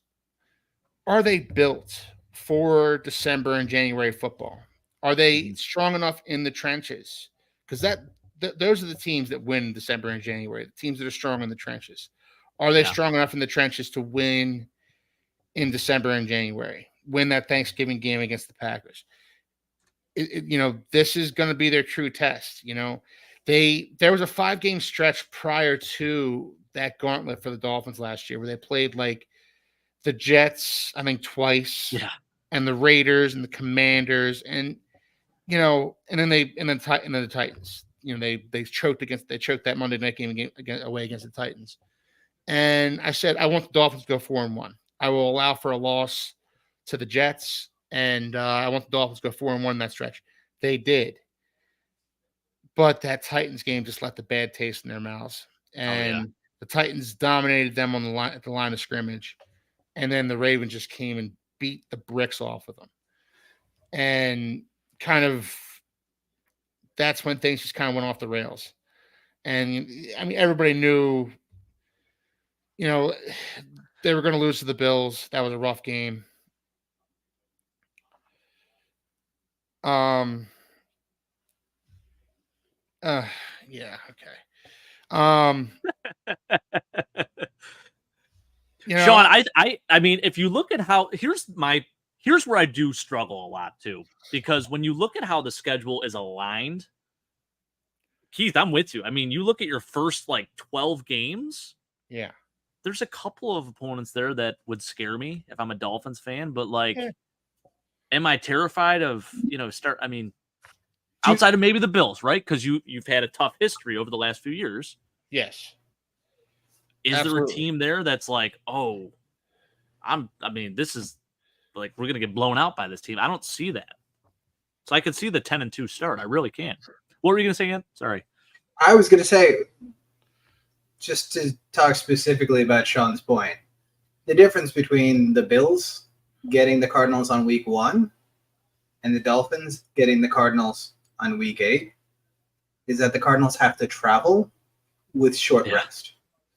Are they built for December and January football? Are they strong enough in the trenches? Because those are the teams that win December and January. The teams that are strong in the trenches. Are they strong enough in the trenches to win in December and January? Win that Thanksgiving game against the Packers? This is going to be their true test. There was a 5-game stretch prior to that gauntlet for the Dolphins last year where they played like the Jets, I think twice, and the Raiders and the Commanders, and then the Titans. They choked that Monday night game away against the Titans. And I said, I want the Dolphins to go 4-1. I will allow for a loss to the Jets, and I want the Dolphins to go 4-1 in that stretch. They did. But that Titans game just left a bad taste in their mouths. And the Titans dominated them on the line at the line of scrimmage. And then the Ravens just came and beat the bricks off of them. And that's when things just kind of went off the rails. And I mean, everybody knew, they were going to lose to the Bills. That was a rough game. Okay. Sean, I mean, if you look at how here's where I do struggle a lot too, because when you look at how the schedule is aligned, Keith, I'm with you. I mean, you look at your first 12 games. Yeah. There's a couple of opponents there that would scare me if I'm a Dolphins fan, but am I terrified of, outside of maybe the Bills, right? Because you've had a tough history over the last few years. Yes. Is there a team there that's like, this is we're going to get blown out by this team? I don't see that. So I could see the 10-2 start. I really can. What were you going to say again? Sorry. I was going to say, just to talk specifically about Sean's point, the difference between the Bills getting the Cardinals on week 1 and the Dolphins getting the Cardinals on week 8 is that the Cardinals have to travel with short rest.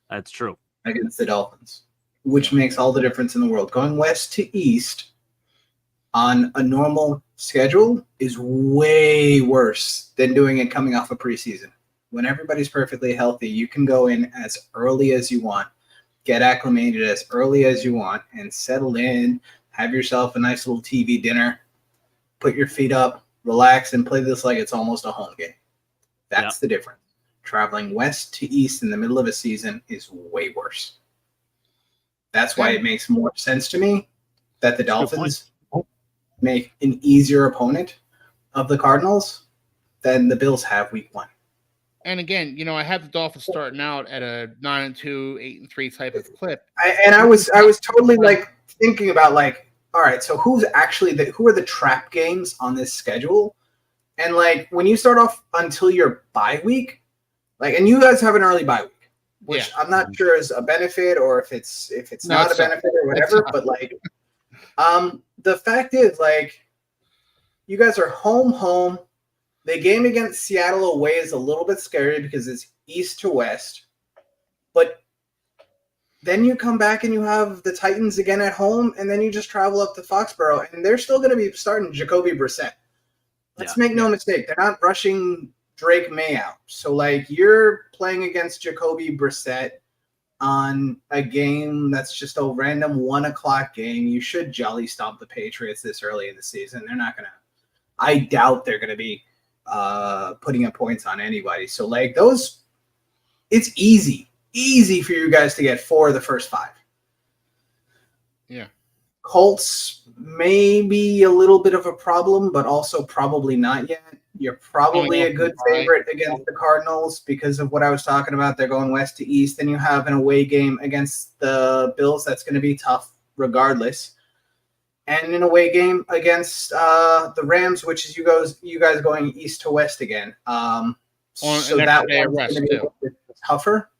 That's true. Against the Dolphins, which makes all the difference in the world. Going west to east on a normal schedule is way worse than doing it coming off a preseason. When everybody's perfectly healthy, you can go in as early as you want, get acclimated as early as you want and settle in, have yourself a nice little TV dinner, put your feet up, relax, and play this like it's almost a home game. That's the difference. Traveling west to east in the middle of a season is way worse. That's why it makes more sense to me that the Dolphins make an easier opponent of the Cardinals than the Bills have week 1. And again, I have the Dolphins starting out at a 9-2, 8-3 type of clip. I was totally like thinking about like, all right, so who are the trap games on this schedule? And like when you start off until your bye week, like, and you guys have an early bye week, which I'm not sure is a benefit or if it's not a benefit or whatever. But like, the fact is, like, you guys are home. The game against Seattle away is a little bit scary because it's east to west. But then you come back and you have the Titans again at home, and then you just travel up to Foxborough, and they're still going to be starting Jacoby Brissett. Let's make no mistake. They're not rushing Drake May out. So, like, you're playing against Jacoby Brissett on a game that's just a random 1 o'clock game. You should jolly stomp the Patriots this early in the season. They're not going to – I doubt they're going to be putting up points on anybody. So, like, those – it's easy for you guys to get 4 of the first 5. Yeah. Colts may be a little bit of a problem, but also probably not yet. You're probably a good favorite against the Cardinals because of what I was talking about. They're going west to east. Then you have an away game against the Bills. That's going to be tough regardless. And an away game against the Rams, which is you guys going east to west again. So that one's going to be a bit tougher.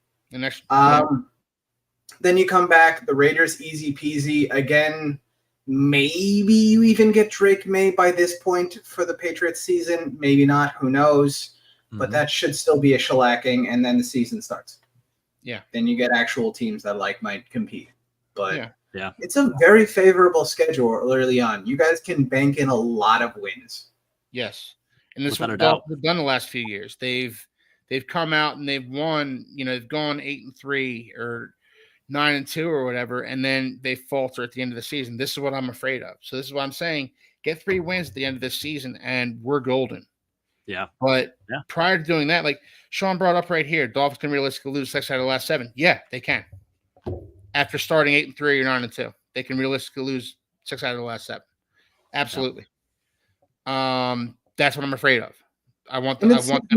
Then you come back, the Raiders, easy peasy. Again, maybe you even get Drake May by this point for the Patriots season. Maybe not. Who knows? Mm-hmm. But that should still be a shellacking, and then the season starts. Yeah. Then you get actual teams that might compete. But yeah, it's a very favorable schedule early on. You guys can bank in a lot of wins. Yes. And this is what they've done the last few years. They've come out and they've won, they've gone 8-3 or 9-2 or whatever, and then they falter at the end of the season. This is what I'm afraid of. So this is what I'm saying. Get 3 wins at the end of this season, and we're golden. Yeah. But prior to doing that, like Sean brought up right here, Dolphins can realistically lose 6 out of the last 7. Yeah, they can. After starting 8-3 or 9-2, they can realistically lose 6 out of the last 7. Absolutely. Yeah. That's what I'm afraid of. I want them.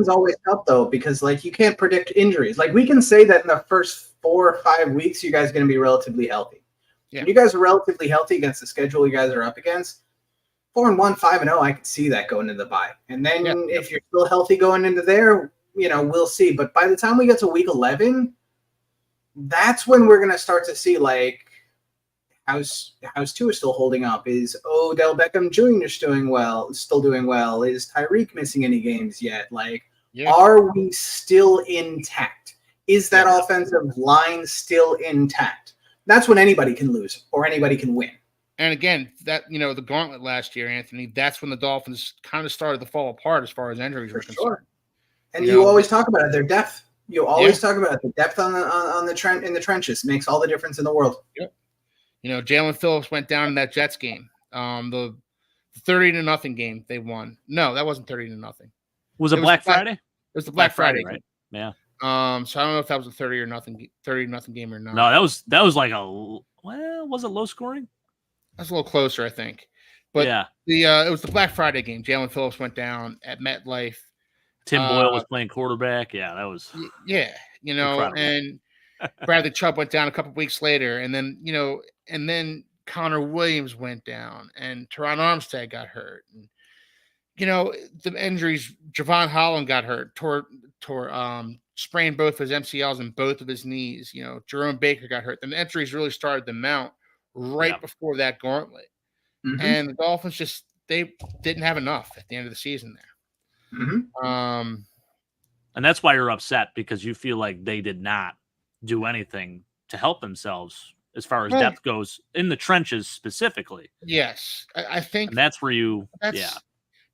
Always help though, because like you can't predict injuries. Like we can say that in the first 4 or 5 weeks, you guys are going to be relatively healthy. Yeah. When you guys are relatively healthy against the schedule you guys are up against, 4-1, 5-0, I could see that going into the bye. And then if you're still healthy going into there, we'll see. But by the time we get to week 11, that's when we're going to start to see like how's Tua still holding up? Is Odell Beckham Jr. still doing well? Is Tyreek missing any games yet? Like, are we still intact? Is that offensive line still intact? That's when anybody can lose or anybody can win. And again, that the gauntlet last year, Anthony, that's when the Dolphins kind of started to fall apart as far as injuries were concerned. And you always talk about it, their depth. You always talk about it. The depth on the in the trenches makes all the difference in the world. Yep. Jalen Phillips went down in that Jets game. The 30-0 game they won. No, that wasn't 30-0. Was it Black Friday? It was the Black Friday, right? Yeah. So I don't know if that was a 30-0 game or not. No, that was like was it low scoring? That's a little closer, I think. But it was the Black Friday game. Jalen Phillips went down at MetLife. Tim Boyle was playing quarterback. Yeah, that was incredible. And Bradley Chubb went down a couple weeks later, and then Connor Williams went down, and Teron Armstead got hurt. And the injuries, Javon Holland got hurt, sprained both of his MCLs and both of his knees. Jerome Baker got hurt. And the injuries really started to mount before that gauntlet. Mm-hmm. And the Dolphins they didn't have enough at the end of the season there. Mm-hmm. And that's why you're upset, because you feel like they did not do anything to help themselves as far as depth goes in the trenches specifically. Yes. I think and that's where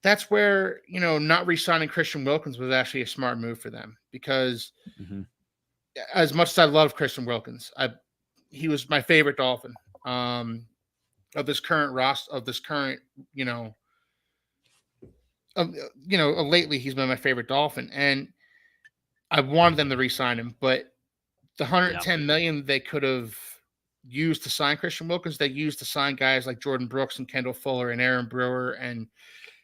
that's where, not re-signing Christian Wilkins was actually a smart move for them, because as much as I love Christian Wilkins, he was my favorite Dolphin of this current lately he's been my favorite Dolphin, and I wanted them to re-sign him, but the 110 million they could have used to sign Christian Wilkins, they used to sign guys like Jordan Brooks and Kendall Fuller and Aaron Brewer, and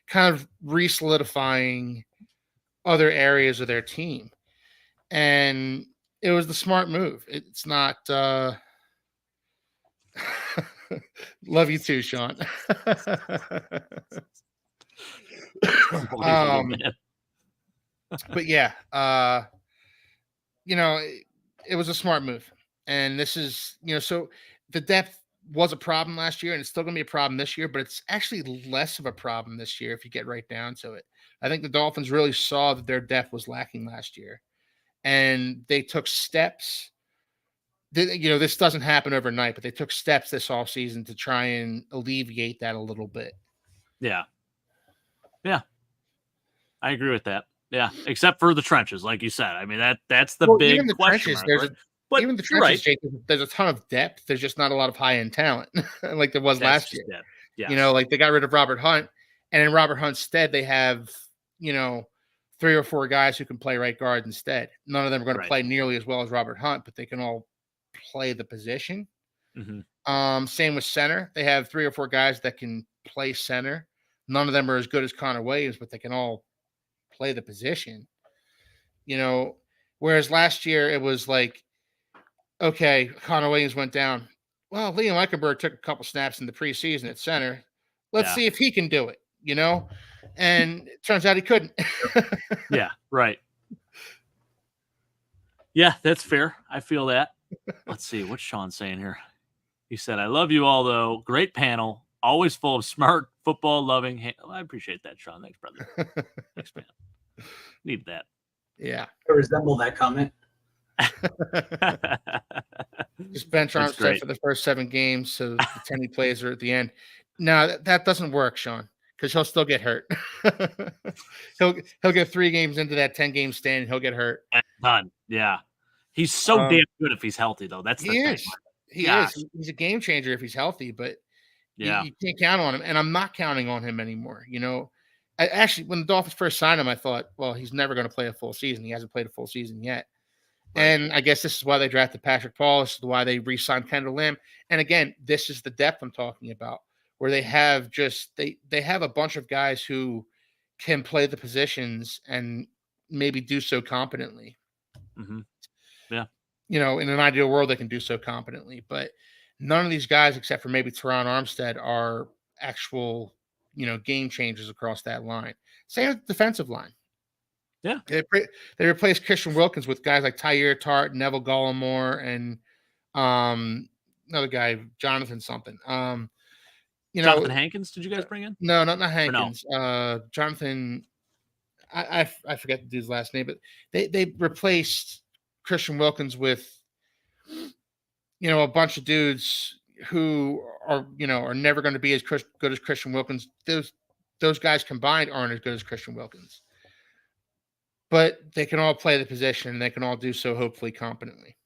kind of re-solidifying other areas of their team. And it was the smart move. It's not love you too, Sean. But yeah, it was a smart move. And this is, so the depth was a problem last year, and it's still going to be a problem this year, but it's actually less of a problem this year if you get right down to it. I think the Dolphins really saw that their depth was lacking last year, and they took steps. This doesn't happen overnight, but they took steps this offseason to try and alleviate that a little bit. Yeah. Yeah. I agree with that. Yeah. Except for the trenches, like you said. I mean, that's the big even the question trenches, mark. But even the trenches, Jake, there's a ton of depth. There's just not a lot of high-end talent like there was last year. Yeah. Like they got rid of Robert Hunt, and in Robert Hunt's stead, they have, 3 or 4 guys who can play right guard instead. None of them are going to play nearly as well as Robert Hunt, but they can all play the position. Mm-hmm. Same with center. They have 3 or 4 guys that can play center. None of them are as good as Connor Williams, but they can all play the position. Whereas last year it was like, okay, Connor Williams went down. Well, Liam Eichenberg took a couple snaps in the preseason at center. Let's see if he can do it, And it turns out he couldn't. Yeah, right. Yeah, that's fair. I feel that. Let's see. What's Sean saying here? He said, I love you all, though. Great panel. Always full of smart, football-loving. I appreciate that, Sean. Thanks, brother. Thanks, man. Need that. Yeah. I resemble that comment. Just bench Armstead for the first 7 games, so the 10 he plays are at the end. No, that doesn't work, Sean, because he'll still get hurt. he'll get 3 games into that 10-game stand, and he'll get hurt. Done. Yeah. He's so damn good if he's healthy, though. That's the thing. He is. He's a game changer if he's healthy, but you can't count on him, and I'm not counting on him anymore. Actually, when the Dolphins first signed him, I thought, well, he's never going to play a full season. He hasn't played a full season yet. Right. And I guess this is why they drafted Patrick Paul. This is why they re-signed Kendall Lamb. And again, this is the depth I'm talking about, where they have they have a bunch of guys who can play the positions and maybe do so competently. Mm-hmm. Yeah. In an ideal world, they can do so competently, but none of these guys, except for maybe Teron Armstead, are actual, game changers across that line. Same with the defensive line. Yeah. They replaced Christian Wilkins with guys like Tyir Tart, Neville Gallimore, and another guy, Jonathan something. Jonathan Hankins, did you guys bring in? No, not Hankins. No? Jonathan, I forget the dude's last name, but they replaced Christian Wilkins with, a bunch of dudes who are never going to be as good as Christian Wilkins. Those guys combined aren't as good as Christian Wilkins. But they can all play the position, and they can all do so hopefully competently.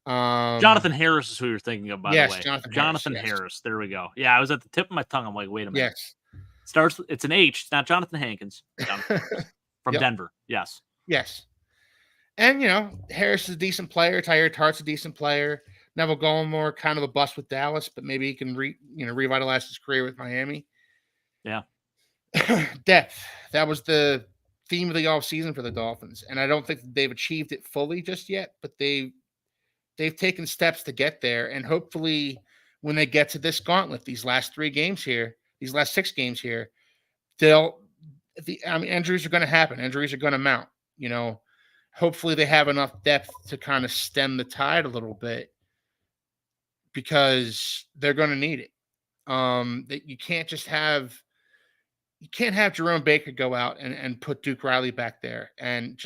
Jonathan Harris is who you're thinking of, by the way. Jonathan Harris. There we go. Yeah, I was at the tip of my tongue. I'm like, wait a minute. Yes. It's an H. It's not Jonathan Hankins. From Denver. Yes. Yes. And, Harris is a decent player. Tyir Tart's a decent player. Neville Gallimore, kind of a bust with Dallas, but maybe he can revitalize his career with Miami. Yeah. Depth. That was the theme of the offseason for the Dolphins. And I don't think they've achieved it fully just yet, but they've taken steps to get there. And hopefully when they get to this gauntlet, these last 6 games here, injuries are going to happen. Injuries are going to mount, hopefully they have enough depth to kind of stem the tide a little bit, because they're going to need it. That you can't have Jerome Baker go out and put Duke Riley back there. And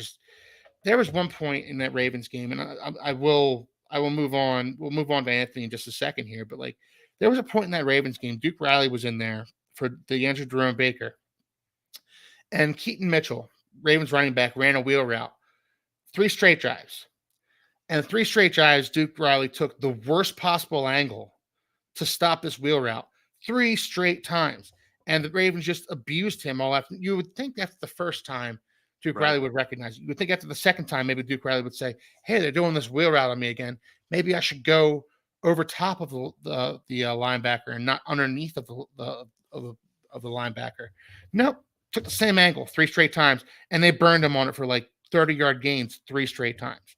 there was one point in that Ravens game, and I will move on. We'll move on to Anthony in just a second here, but there was a point in that Ravens game. Duke Riley was in there for the injured Jerome Baker, and Keaton Mitchell, Ravens running back, ran a wheel route, 3 straight drives. And 3 straight drives, Duke Riley took the worst possible angle to stop this wheel route 3 straight times. And the Ravens just abused him all after. You would think after the first time, Duke Riley would recognize it. You would think after the second time, maybe Duke Riley would say, hey, they're doing this wheel route on me again. Maybe I should go over top of the linebacker and not underneath of the linebacker. Nope. Took the same angle 3 straight times, and they burned him on it for like 30-yard gains 3 straight times.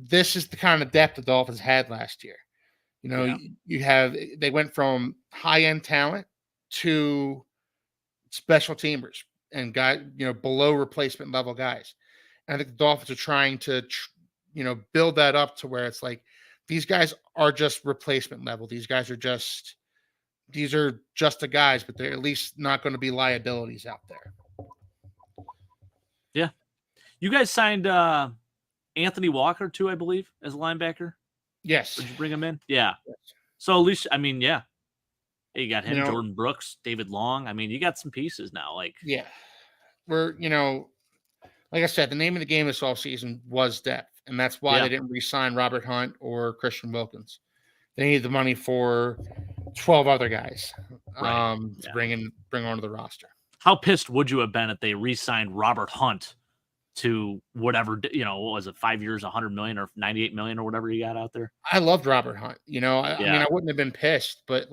This is the kind of depth the Dolphins had last year. You know, they went from high-end talent to special teamers and guys, below replacement level guys. And I think the Dolphins are trying to, build that up to where it's like, these guys are just replacement level. These are just the guys, but they're at least not going to be liabilities out there. Yeah. You guys signed Anthony Walker too, I believe, as a linebacker. Yes. Did you bring him in? Yeah. Yes. So at least, yeah. Hey, you got him, Jordan Brooks, David Long. I mean, you got some pieces now. Yeah. We're, like I said, the name of the game this offseason was depth. And that's why they didn't re-sign Robert Hunt or Christian Wilkins. They needed the money for 12 other guys to bring onto the roster. How pissed would you have been if they re-signed Robert Hunt to whatever, what was it, 5 years, 100 million or 98 million or whatever you got out there? I loved Robert Hunt. I mean, I wouldn't have been pissed, but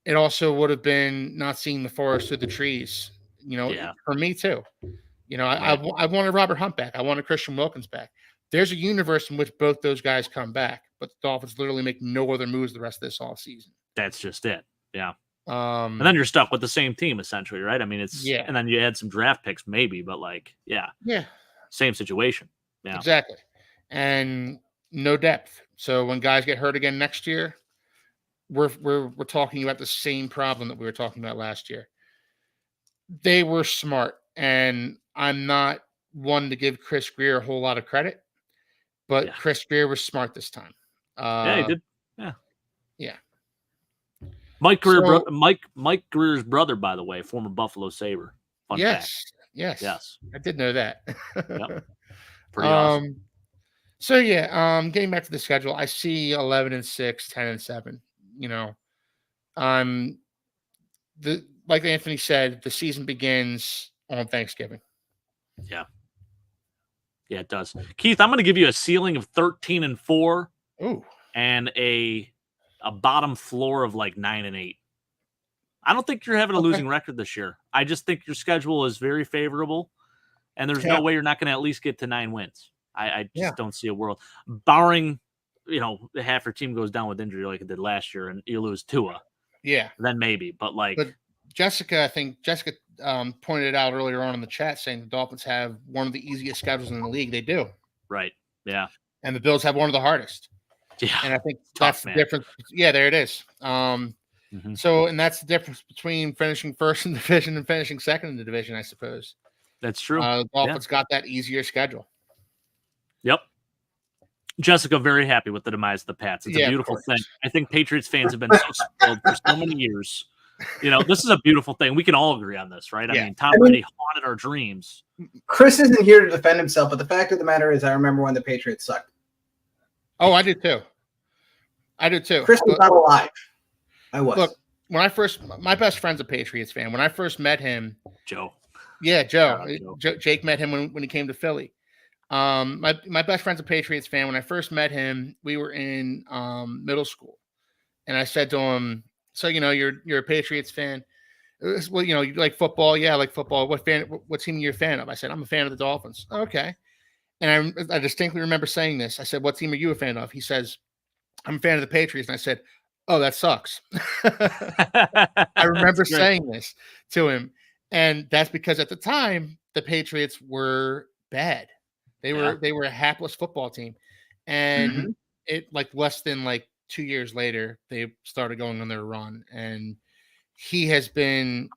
it also would have been not seeing the forest through the trees, for me too. I wanted Robert Hunt back. I wanted Christian Wilkins back. There's a universe in which both those guys come back, but the Dolphins literally make no other moves the rest of this offseason. That's just it. Yeah. And then you're stuck with the same team essentially, right? I mean, and then you add some draft picks maybe, but same situation. Yeah, exactly. And no depth. So when guys get hurt again next year, we're talking about the same problem that we were talking about last year. They were smart, and I'm not one to give Chris Greer a whole lot of credit, but Chris Greer was smart this time. He did. Yeah. Yeah. Mike Greer's brother, by the way, former Buffalo Sabre. Fun fact. Yes. I did know that. Yep. Pretty awesome. So getting back to the schedule, I see 11-6, 10-7. Like Anthony said, the season begins on Thanksgiving. Yeah. Yeah, it does. Keith, I'm going to give you a ceiling of 13-4. Ooh. And a bottom floor of 9-8. I don't think you're having a losing record this year. I just think your schedule is very favorable, and there's no way you're not going to at least get to 9 wins. I just don't see a world, barring half your team goes down with injury like it did last year, and you lose Tua. Yeah, then maybe. But Jessica, I think Jessica pointed it out earlier on in the chat, saying the Dolphins have one of the easiest schedules in the league. They do. Right. Yeah. And the Bills have one of the hardest. Yeah. And I think that's the difference. Yeah, there it is. So, and that's the difference between finishing first in the division and finishing second in the division, I suppose. That's true. The Dolphins got that easier schedule. Yep. Jessica, very happy with the demise of the Pats. It's a beautiful thing. I think Patriots fans have been so spoiled for so many years. This is a beautiful thing. We can all agree on this, right? I mean, Tom Brady haunted our dreams. Chris isn't here to defend himself, but the fact of the matter is I remember when the Patriots sucked. Oh, I did too. Chris was not alive. I was. Look, my best friend's a Patriots fan. When I first met him, Joe. Yeah, Joe. Jake met him when he came to Philly. My best friend's a Patriots fan. When I first met him, we were in middle school, and I said to him, "So you're a Patriots fan? Well, you like football? Yeah, I like football. What team are you a fan of?" I said, "I'm a fan of the Dolphins." Okay. And I distinctly remember saying this. I said, "What team are you a fan of?" He says, "I'm a fan of the Patriots." And I said, "Oh, that sucks." I remember saying this to him. And that's because at the time, the Patriots were bad. They were a hapless football team. And it less than 2 years later, they started going on their run. And he has been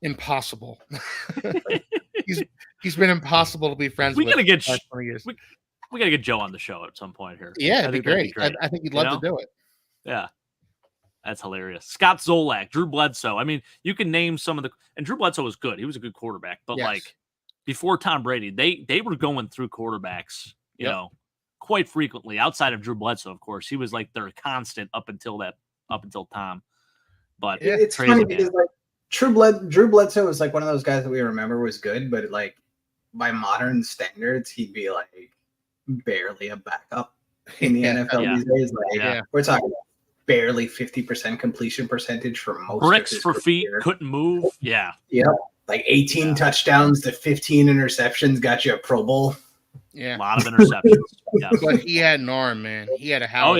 impossible. He's been impossible to be friends with. We gotta get Joe on the show at some point here. Yeah, it'd be great. I think he'd love to do it. Yeah. That's hilarious. Scott Zolak, Drew Bledsoe. I mean, you can name some of and Drew Bledsoe was good. He was a good quarterback, but before Tom Brady, they were going through quarterbacks, quite frequently outside of Drew Bledsoe, of course. He was like their constant up until Tom. But it's crazy, funny man. because like Drew Bledsoe was like one of those guys that we remember was good, but like by modern standards, he'd be like barely a backup in the NFL these days. Like we're talking about barely 50% completion percentage for most bricks of his for feet, career. couldn't move. Yeah. Like 18 touchdowns to 15 interceptions got you a Pro Bowl. A lot of interceptions. But he had an arm, man. He had a house.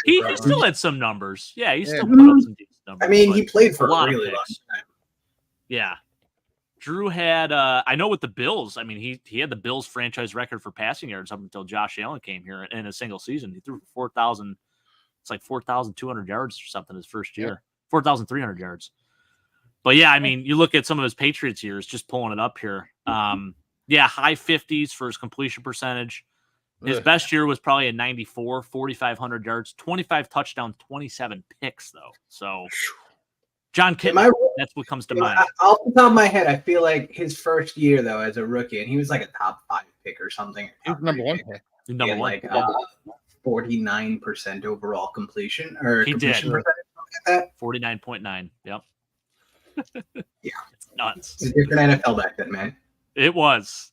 He still had some numbers. Yeah, he still put up some decent numbers. I mean, he played for a lot really of long picks. time. Yeah. Drew had I know with the Bills, I mean, he had the Bills franchise record for passing yards up until Josh Allen came here in a single season. He threw 4,000, it's like 4,200 yards or something his first year. 4,300 yards. But yeah, I mean, you look at some of his Patriots years, just pulling it up here. High 50s for his completion percentage. His best year was probably a 94, 4,500 yards, 25 touchdowns, 27 picks, though. So, John Kitna, that's what comes to mind. Off the top of my head, I feel like his first year, though, as a rookie, and he was like a top 5 pick or something. He was number 1 pick. Number one. Like 49% overall completion. Or he completion did. Like that. 49.9. Yep. Yeah. It's nuts. It's a different NFL back then, man. It was.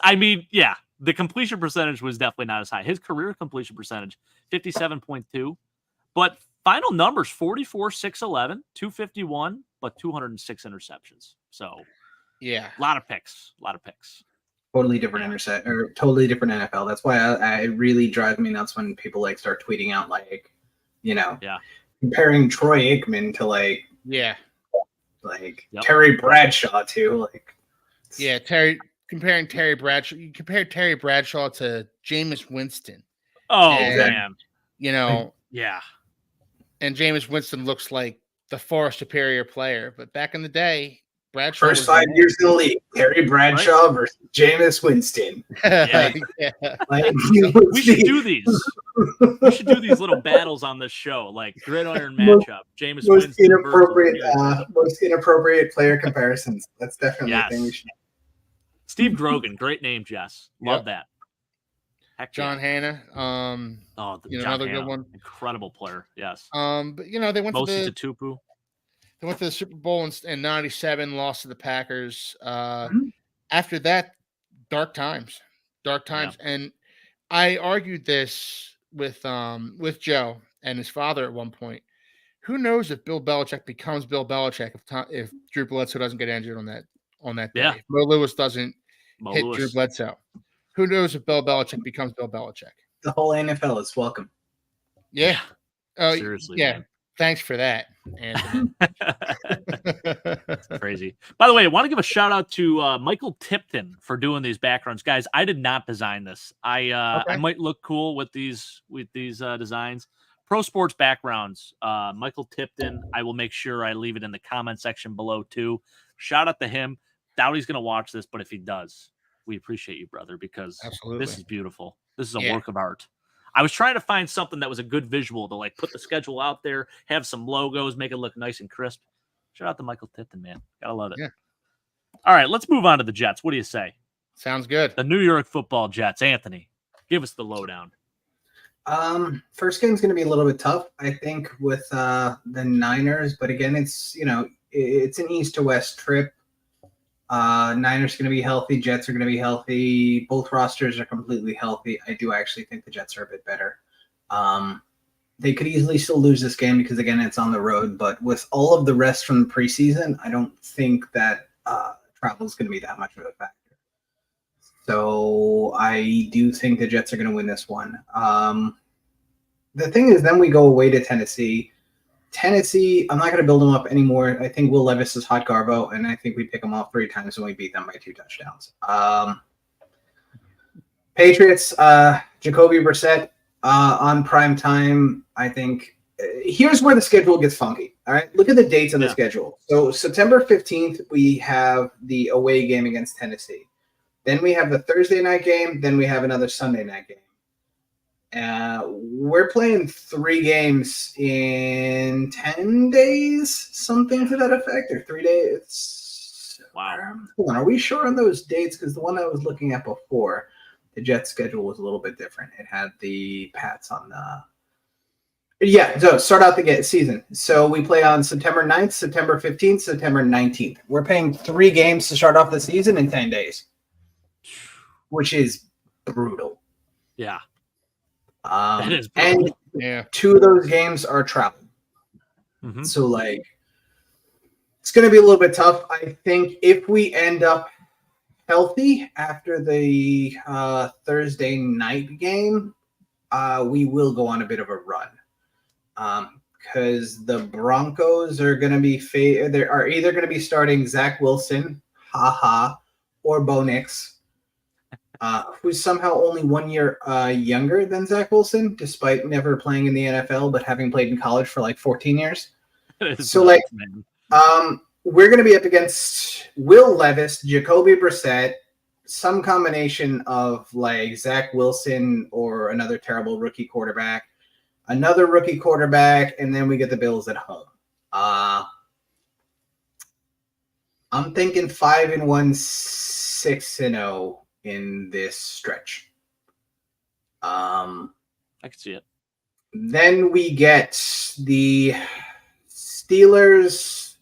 I mean, yeah, the completion percentage was definitely not as high. His career completion percentage, 57.2. But final numbers, 44, 611, 251, but 206 interceptions. So, a lot of picks. Totally different totally different NFL. That's why I really drives me nuts when people like start tweeting out like, comparing Troy Aikman to like Terry Bradshaw too. Like comparing Terry Bradshaw. You compare Terry Bradshaw to Jameis Winston. Oh man. And Jameis Winston looks like the far superior player. But back in the day, Bradshaw first 5 years in the league, Terry Bradshaw versus Jameis Winston. We should do these. We should do these little battles on this show, like gridiron matchup. Jameis Winston most inappropriate player comparisons. That's definitely a thing we should. Steve Grogan, great name, Jess. Love that. Heck John Hanna. Another good one. Incredible player. Yes. But they went Mosi Tupu. They went to the Super Bowl in '97, lost to the Packers. After that, dark times. And I argued this with Joe and his father at one point. Who knows if Bill Belichick becomes Bill Belichick if Drew Bledsoe doesn't get injured on that day? If Mo Lewis doesn't hit Drew Bledsoe. Who knows if Bill Belichick becomes Bill Belichick? The whole NFL is welcome. Yeah. Seriously. Yeah. Man. Thanks for that, Anthony. That's crazy. By the way, I want to give a shout out to Michael Tipton for doing these backgrounds, guys. I did not design this. I might look cool with these designs. Pro sports backgrounds. Michael Tipton. I will make sure I leave it in the comment section below too. Shout out to him. Doubt he's going to watch this, but if he does, we appreciate you, brother, because this is beautiful. This is a work of art. I was trying to find something that was a good visual to like put the schedule out there, have some logos, make it look nice and crisp. Shout out to Michael Tipton, man. Gotta love it. Yeah. All right, let's move on to the Jets. What do you say? Sounds good. The New York Football Jets. Anthony, give us the lowdown. First game's going to be a little bit tough, I think, with the Niners. But again, it's an east to west trip. Niners are going to be healthy. Jets are going to be healthy. Both rosters are completely healthy. I do actually think the Jets are a bit better. They could easily still lose this game because, again, it's on the road. But with all of the rest from the preseason, I don't think that travel is going to be that much of a factor. So I do think the Jets are going to win this one. The thing is, then we go away to Tennessee. Tennessee, I'm not going to build them up anymore. I think Will Levis is hot garbo, and I think we pick them off 3 times and we beat them by 2 touchdowns. Patriots, Jacoby Brissett on prime time. I think here's where the schedule gets funky. All right, look at the dates on the schedule. So September 15th, we have the away game against Tennessee. Then we have the Thursday night game. Then we have another Sunday night game. We're playing 3 games in 10 days, something to that effect, or 3 days. Wow. Hold on, are we sure on those dates? Because the one I was looking at before, The Jets' schedule was a little bit different. It had the Pats on the. Yeah, so start out the season. So we play on September 9th, September 15th, September 19th. We're playing 3 games to start off the season in 10 days, which is brutal. Yeah. That is brutal. And 2 of those games are travel. Mm-hmm. So, like, it's going to be a little bit tough. I think if we end up healthy after the Thursday night game, we will go on a bit of a run. Because the Broncos are going to be they are either going to be starting Zach Wilson, or Bo Nix, who's somehow only 1 year younger than Zach Wilson, despite never playing in the NFL but having played in college for like 14 years. So nuts, like, we're going to be up against Will Levis, Jacoby Brissett, some combination of like Zach Wilson or another terrible rookie quarterback. Another rookie quarterback, and then we get the Bills at home. I'm thinking 5-1, 6-0 in this stretch. I can see it. Then we get the Steelers.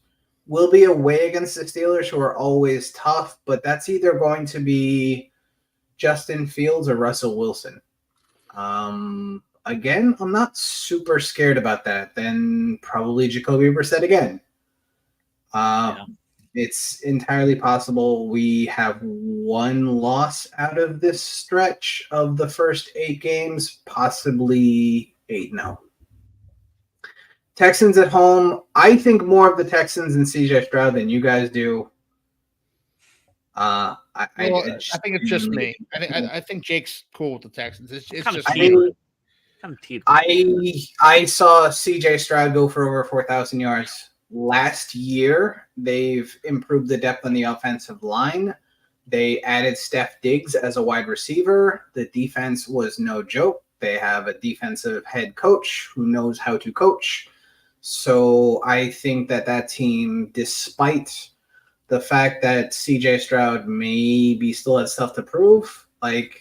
We'll be away against the Steelers, who are always tough, but that's either going to be Justin Fields or Russell Wilson. Again, I'm not super scared about that. Then probably Jacoby Brissett again. It's entirely possible we have 1 loss out of this stretch of the first 8 games, possibly 8-0. Texans at home. I think more of the Texans and CJ Stroud than you guys do. I think it's just me. I think Jake's cool with the Texans. It's just I saw CJ Stroud go for over 4,000 yards last year. They've improved the depth on the offensive line. They added Steph Diggs as a wide receiver. The defense was no joke. They have a defensive head coach who knows how to coach. So I think that team, despite the fact that CJ Stroud maybe still has stuff to prove, like,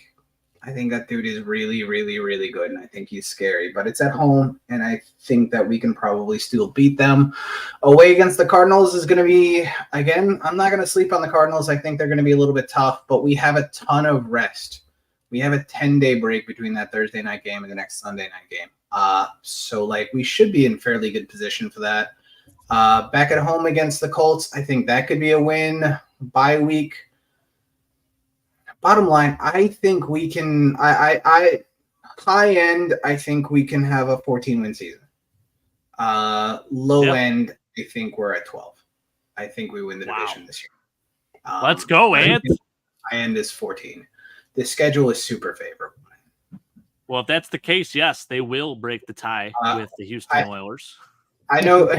I think that dude is really, really, really good, and I think he's scary. But it's at home, and I think that we can probably still beat them. Away against the Cardinals is going to be, again, I'm not going to sleep on the Cardinals. I think they're going to be a little bit tough, but we have a ton of rest. We have a 10-day break between that Thursday night game and the next Sunday night game. So, like, we should be in fairly good position for that. Back at home against the Colts, I think that could be a win. Bye week. Bottom line, I think we can. High end, I think we can have a 14-win season. Low end, I think we're at 12. I think we win the division this year. Let's go, Ant. High end is 14. The schedule is super favorable. Well, if that's the case, yes, they will break the tie with the Houston Oilers. I know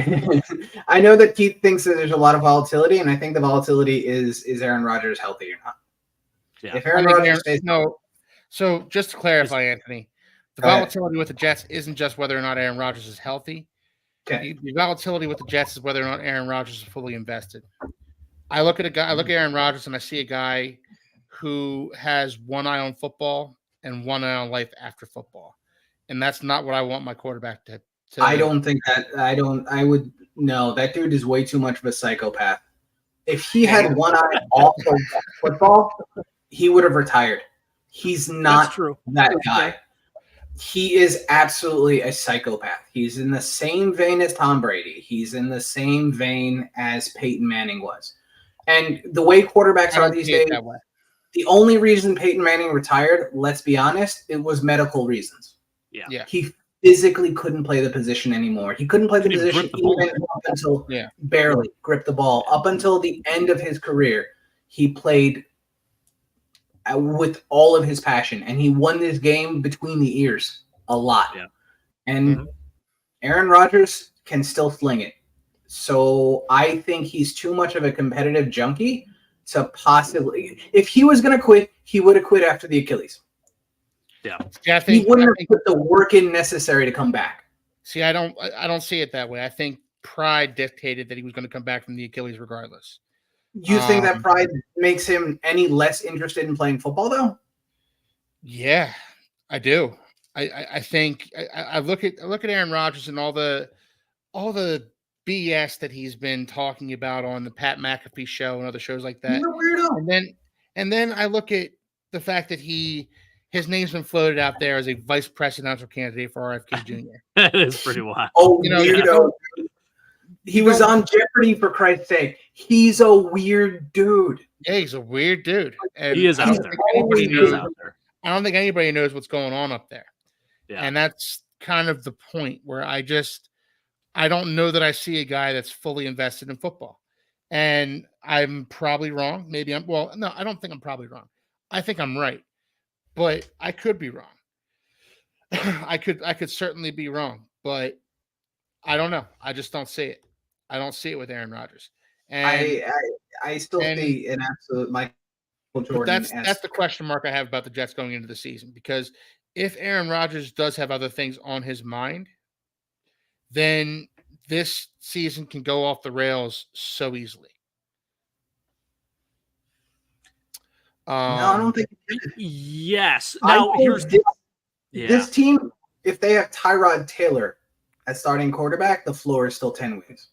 I know that Keith thinks that there's a lot of volatility, and I think the volatility is Aaron Rodgers healthy or not? Yeah. If Aaron Rodgers stays so just to clarify, Anthony, the volatility with the Jets isn't just whether or not Aaron Rodgers is healthy. Okay. The volatility with the Jets is whether or not Aaron Rodgers is fully invested. I look at Aaron Rodgers and I see a guy who has one eye on football and one eye on life after football. And that's not what I want my quarterback to I don't think that that dude is way too much of a psychopath. If he had one eye off of football, he would have retired. He's not that guy. He is absolutely a psychopath. He's in the same vein as Tom Brady. He's in the same vein as Peyton Manning was. And the way quarterbacks are these days, the only reason Peyton Manning retired, let's be honest, it was medical reasons. Yeah. He physically couldn't play the position anymore. He couldn't play the position even up until barely grip the ball. Up until the end of his career, he played with all of his passion, and he won this game between the ears a lot. Yeah. And Aaron Rodgers can still fling it. So I think he's too much of a competitive junkie to possibly – if he was going to quit, he would have quit after the Achilles. Yeah, he wouldn't have put the work in necessary to come back. See, I don't see it that way. I think pride dictated that he was going to come back from the Achilles regardless. You think that pride makes him any less interested in playing football, though? Yeah, I do. I think I look at Aaron Rodgers and all the BS that he's been talking about on the Pat McAfee show and other shows like that. You're a weirdo. And then I look at the fact that his name's been floated out there as a vice presidential candidate for RFK Jr. That is pretty wild. Oh, You know, weirdo. He was on Jeopardy, for Christ's sake. He's a weird dude. Yeah, he's a weird dude. And He is out there. He is out there. I don't think anybody knows what's going on up there. Yeah. And that's kind of the point where I don't know that I see a guy that's fully invested in football. And I'm probably wrong. I don't think I'm probably wrong. I think I'm right. But I could be wrong. I could certainly be wrong, but I don't know. I just don't see it. I don't see it with Aaron Rodgers. And I still see an absolute Michael Jordan. That's the question mark I have about the Jets going into the season, because if Aaron Rodgers does have other things on his mind, then this season can go off the rails so easily. No, I don't think. Yes. Now here's this team. If they have Tyrod Taylor as starting quarterback, the floor is still 10 wins.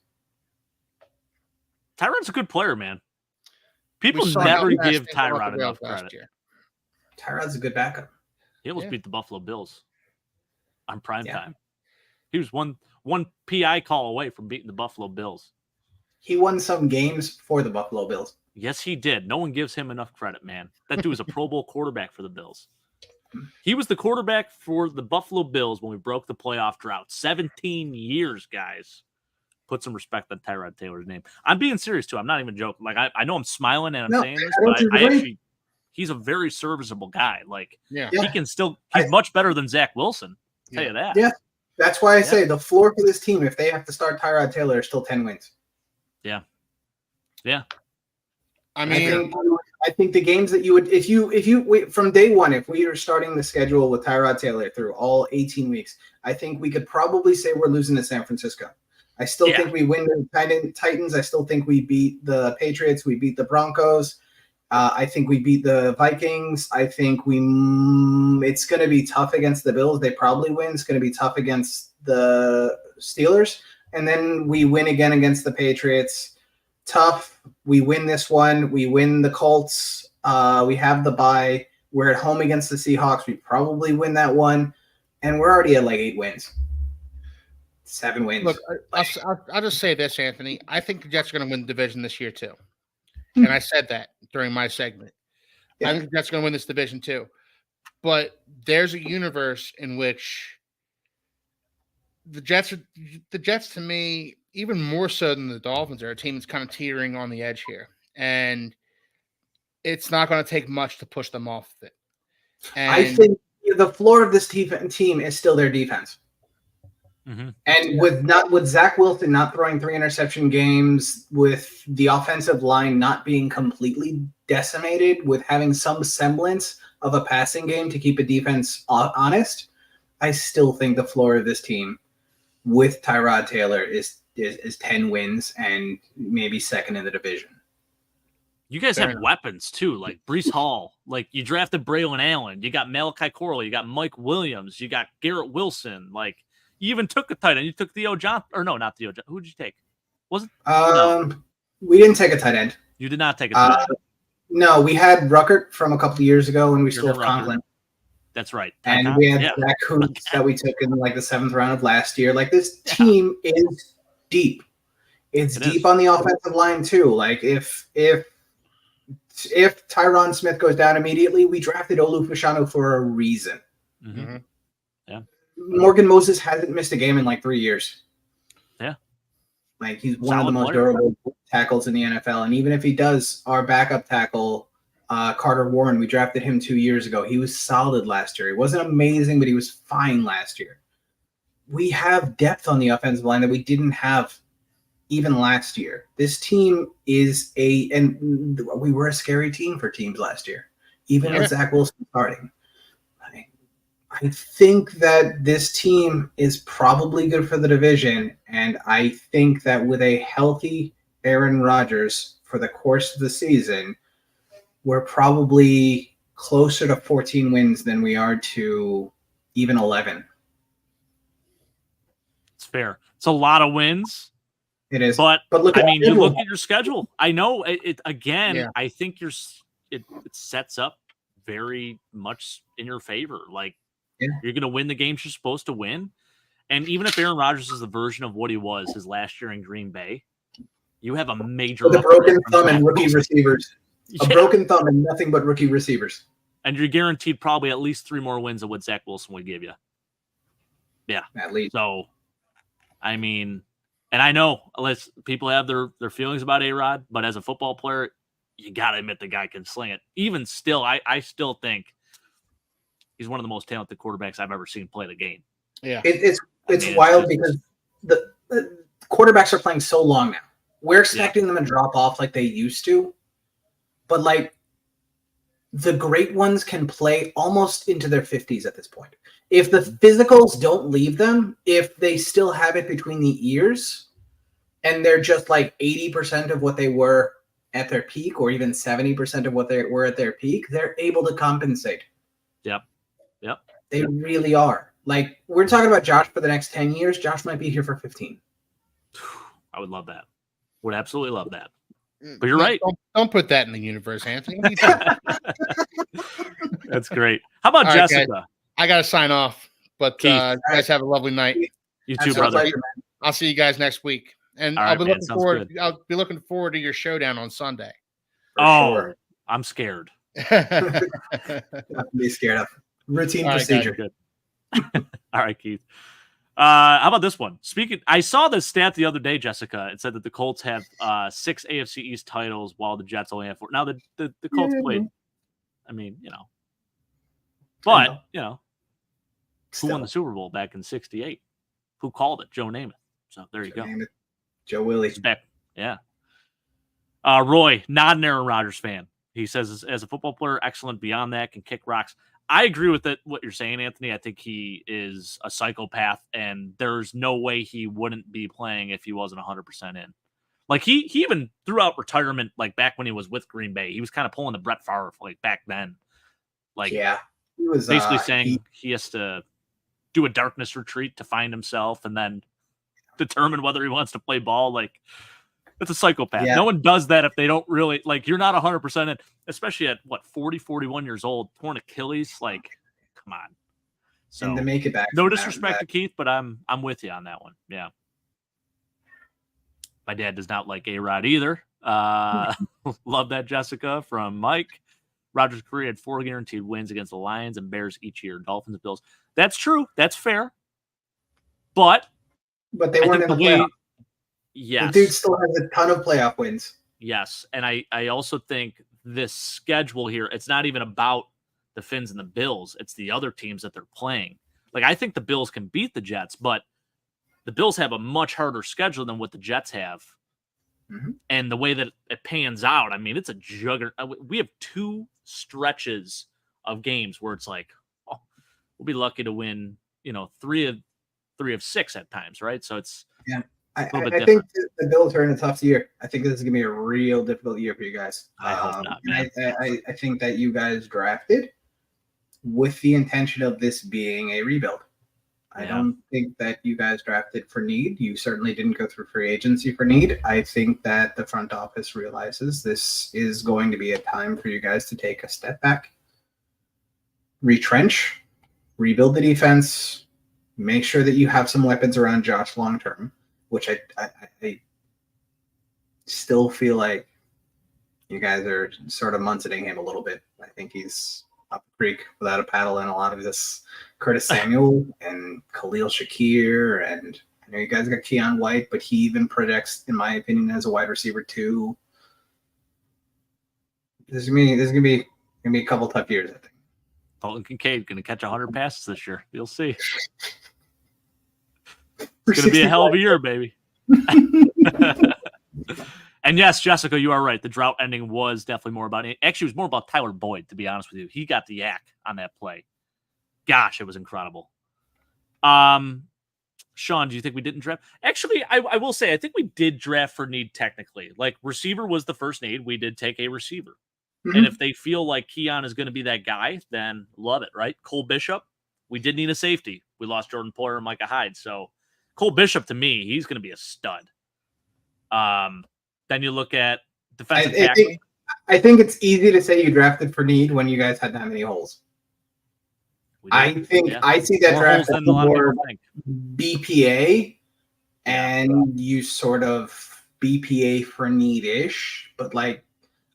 Tyrod's a good player, man. People never give Tyrod enough credit. Tyrod's a good backup. He almost beat the Buffalo Bills on prime time. He was one PI call away from beating the Buffalo Bills. He won some games for the Buffalo Bills. Yes, he did. No one gives him enough credit, man. That dude was a Pro Bowl quarterback for the Bills. He was the quarterback for the Buffalo Bills when we broke the playoff drought. 17 years, guys. Put some respect on Tyrod Taylor's name. I'm being serious, too. I'm not even joking. Like, I know I'm smiling and I'm saying this, but I actually, he's a very serviceable guy. Like, he can still, he's much better than Zach Wilson. I'll tell you that. Yeah. That's why I say the floor for this team, if they have to start Tyrod Taylor, is still 10 wins. Yeah. Yeah. I mean, I think the games that you would, if you from day one, if we were starting the schedule with Tyrod Taylor through all 18 weeks, I think we could probably say we're losing to San Francisco. I still think we win the Titans. I still think we beat the Patriots. We beat the Broncos. I think we beat the Vikings. I think it's going to be tough against the Bills. They probably win. It's going to be tough against the Steelers. And then we win again against the Patriots. Tough. We win this one. We win the Colts. We have the bye. We're at home against the Seahawks. We probably win that one. And we're already at like 8 wins. 7 wins. Look, I'll just say this, Anthony. I think the Jets are going to win the division this year, too. And I said that during my segment. Yeah. I think the Jets are going to win this division, too. But there's a universe in which the Jets, to me, even more so than the Dolphins, are a team that's kind of teetering on the edge here. And it's not going to take much to push them off of it. And I think the floor of this team is still their defense. Mm-hmm. And with Zach Wilson not throwing 3 interception games, with the offensive line not being completely decimated, with having some semblance of a passing game to keep a defense honest, I still think the floor of this team with Tyrod Taylor is 10 wins and maybe second in the division. You guys have weapons too, like Breece Hall. Like, you drafted Braylon Allen. You got Malachi Corley. You got Mike Williams. You got Garrett Wilson. Like, you even took a tight end. You took Theo Johnson. Or no, not Theo Johnson. Who did you take? Was it? No. We didn't take a tight end. You did not take a tight end. No, we had Ruckert from a couple of years ago when we still have Conklin. That's right. And we had Zach Hoots that we took in like the 7th round of last year. Like, this team is deep. It's deep on the offensive line too. Like, if Tyron Smith goes down immediately, we drafted Olu Fashanu for a reason. Mm-hmm. Yeah. Morgan Moses hasn't missed a game in like 3 years. Yeah. Like, he's one of the most durable tackles in the NFL. And even if he does, our backup tackle, Carter Warren, we drafted him 2 years ago. He was solid last year. He wasn't amazing, but he was fine last year. We have depth on the offensive line that we didn't have even last year. This team is and we were a scary team for teams last year, even with Zach Wilson starting. I think that this team is probably good for the division, and I think that with a healthy Aaron Rodgers for the course of the season, we're probably closer to 14 wins than we are to even 11. It's fair. It's a lot of wins. It is. But look I mean, you look at your schedule. I know it again. Yeah. I think it sets up very much in your favor. Like, you're going to win the games you're supposed to win. And even if Aaron Rodgers is the version of what he was his last year in Green Bay, you have a major with a broken thumb and rookie receivers. A broken thumb and nothing but rookie receivers. And you're guaranteed probably at least 3 more wins than what Zach Wilson would give you. Yeah. At least. So, I mean, and I know people have their feelings about A-Rod, but as a football player, you got to admit the guy can sling it. Even still, I still think he's one of the most talented quarterbacks I've ever seen play the game. Yeah. It's wild because the quarterbacks are playing so long now. We're expecting them to drop off like they used to. But, like, the great ones can play almost into their 50s at this point. If the physicals don't leave them, if they still have it between the ears, and they're just like 80% of what they were at their peak, or even 70% of what they were at their peak, they're able to compensate. Yep. They really are. Like, we're talking about Josh for the next 10 years. Josh might be here for 15. I would love that. Would absolutely love that. But you're right. Don't put that in the universe, Anthony. That's great. How about Jessica? Guys, I got to sign off, but you guys have a lovely night. You too, brother. Pleasure, I'll see you guys next week, and All I'll right, be looking forward. good. I'll be looking forward to your showdown on Sunday. Sure. I'm scared. Nothing to be scared of. Routine procedure. Good. All right, Keith. How about this one? I saw this stat the other day, Jessica. It said that the Colts have 6 AFC East titles, while the Jets only have 4. Now the Colts played. I mean, but who won the Super Bowl back in '68? Who called it? Joe Namath. So there you go. Joe Willie. He's back. Yeah. Roy, not an Aaron Rodgers fan. He says, as a football player, excellent. Beyond that, can kick rocks. I agree with what you're saying, Anthony. I think he is a psychopath, and there's no way he wouldn't be playing if he wasn't 100% in. Like, he even throughout retirement, like back when he was with Green Bay, he was kind of pulling the Brett Favre, like back then. Like, yeah, he was basically saying he has to do a darkness retreat to find himself and then determine whether he wants to play ball. Like, it's a psychopath. Yeah. No one does that if they don't really, like, you're not 100% in, especially at 40, 41 years old, torn Achilles. Like, come on. So and to make it back. No disrespect to Keith, but I'm with you on that one. Yeah. My dad does not like A-Rod either. Love that, Jessica, from Mike. Rodgers' career had 4 guaranteed wins against the Lions and Bears each year. Dolphins and Bills. That's true. That's fair. But they weren't in the playoff. Yes. The dude still has a ton of playoff wins. Yes. And I also think this schedule here, it's not even about the Finns and the Bills. It's the other teams that they're playing. Like, I think the Bills can beat the Jets, but the Bills have a much harder schedule than what the Jets have. Mm-hmm. And the way that it pans out, I mean, it's a juggernaut. We have 2 stretches of games where it's like, oh, we'll be lucky to win, 3 of 6 at times, right? So it's I think the Bills are in a tough year. I think this is going to be a real difficult year for you guys. I hope not, man. I think that you guys drafted with the intention of this being a rebuild. I don't think that you guys drafted for need. You certainly didn't go through free agency for need. I think that the front office realizes this is going to be a time for you guys to take a step back, retrench, rebuild the defense, make sure that you have some weapons around Josh long term, which I still feel like you guys are sort of munceting him a little bit. I think he's up the creek without a paddle in a lot of this. Curtis Samuel and Khalil Shakir, and I know you guys got Keon White, but he even projects, in my opinion, as a wide receiver too. This is gonna be a couple tough years, I think. Dalton Kincaid gonna catch 100 passes this year. You'll see. It's gonna be a hell of a year, baby. And yes, Jessica, you are right. The drought ending was definitely more about it. Actually, it was more about Tyler Boyd, to be honest with you. He got the yak on that play. Gosh, it was incredible. Sean, do you think we didn't draft? Actually, I will say, I think we did draft for need technically. Like, receiver was the first need. We did take a receiver. And if they feel like Keon is going to be that guy, then love it, right? Cole Bishop, we did need a safety. We lost Jordan Poyer and Micah Hyde. So Cole Bishop, to me, he's going to be a stud. Then you look at defensive tackle. I think it's easy to say you drafted for need when you guys had that many holes. I think I see that draft as more BPA, and you sort of BPA for need-ish, but like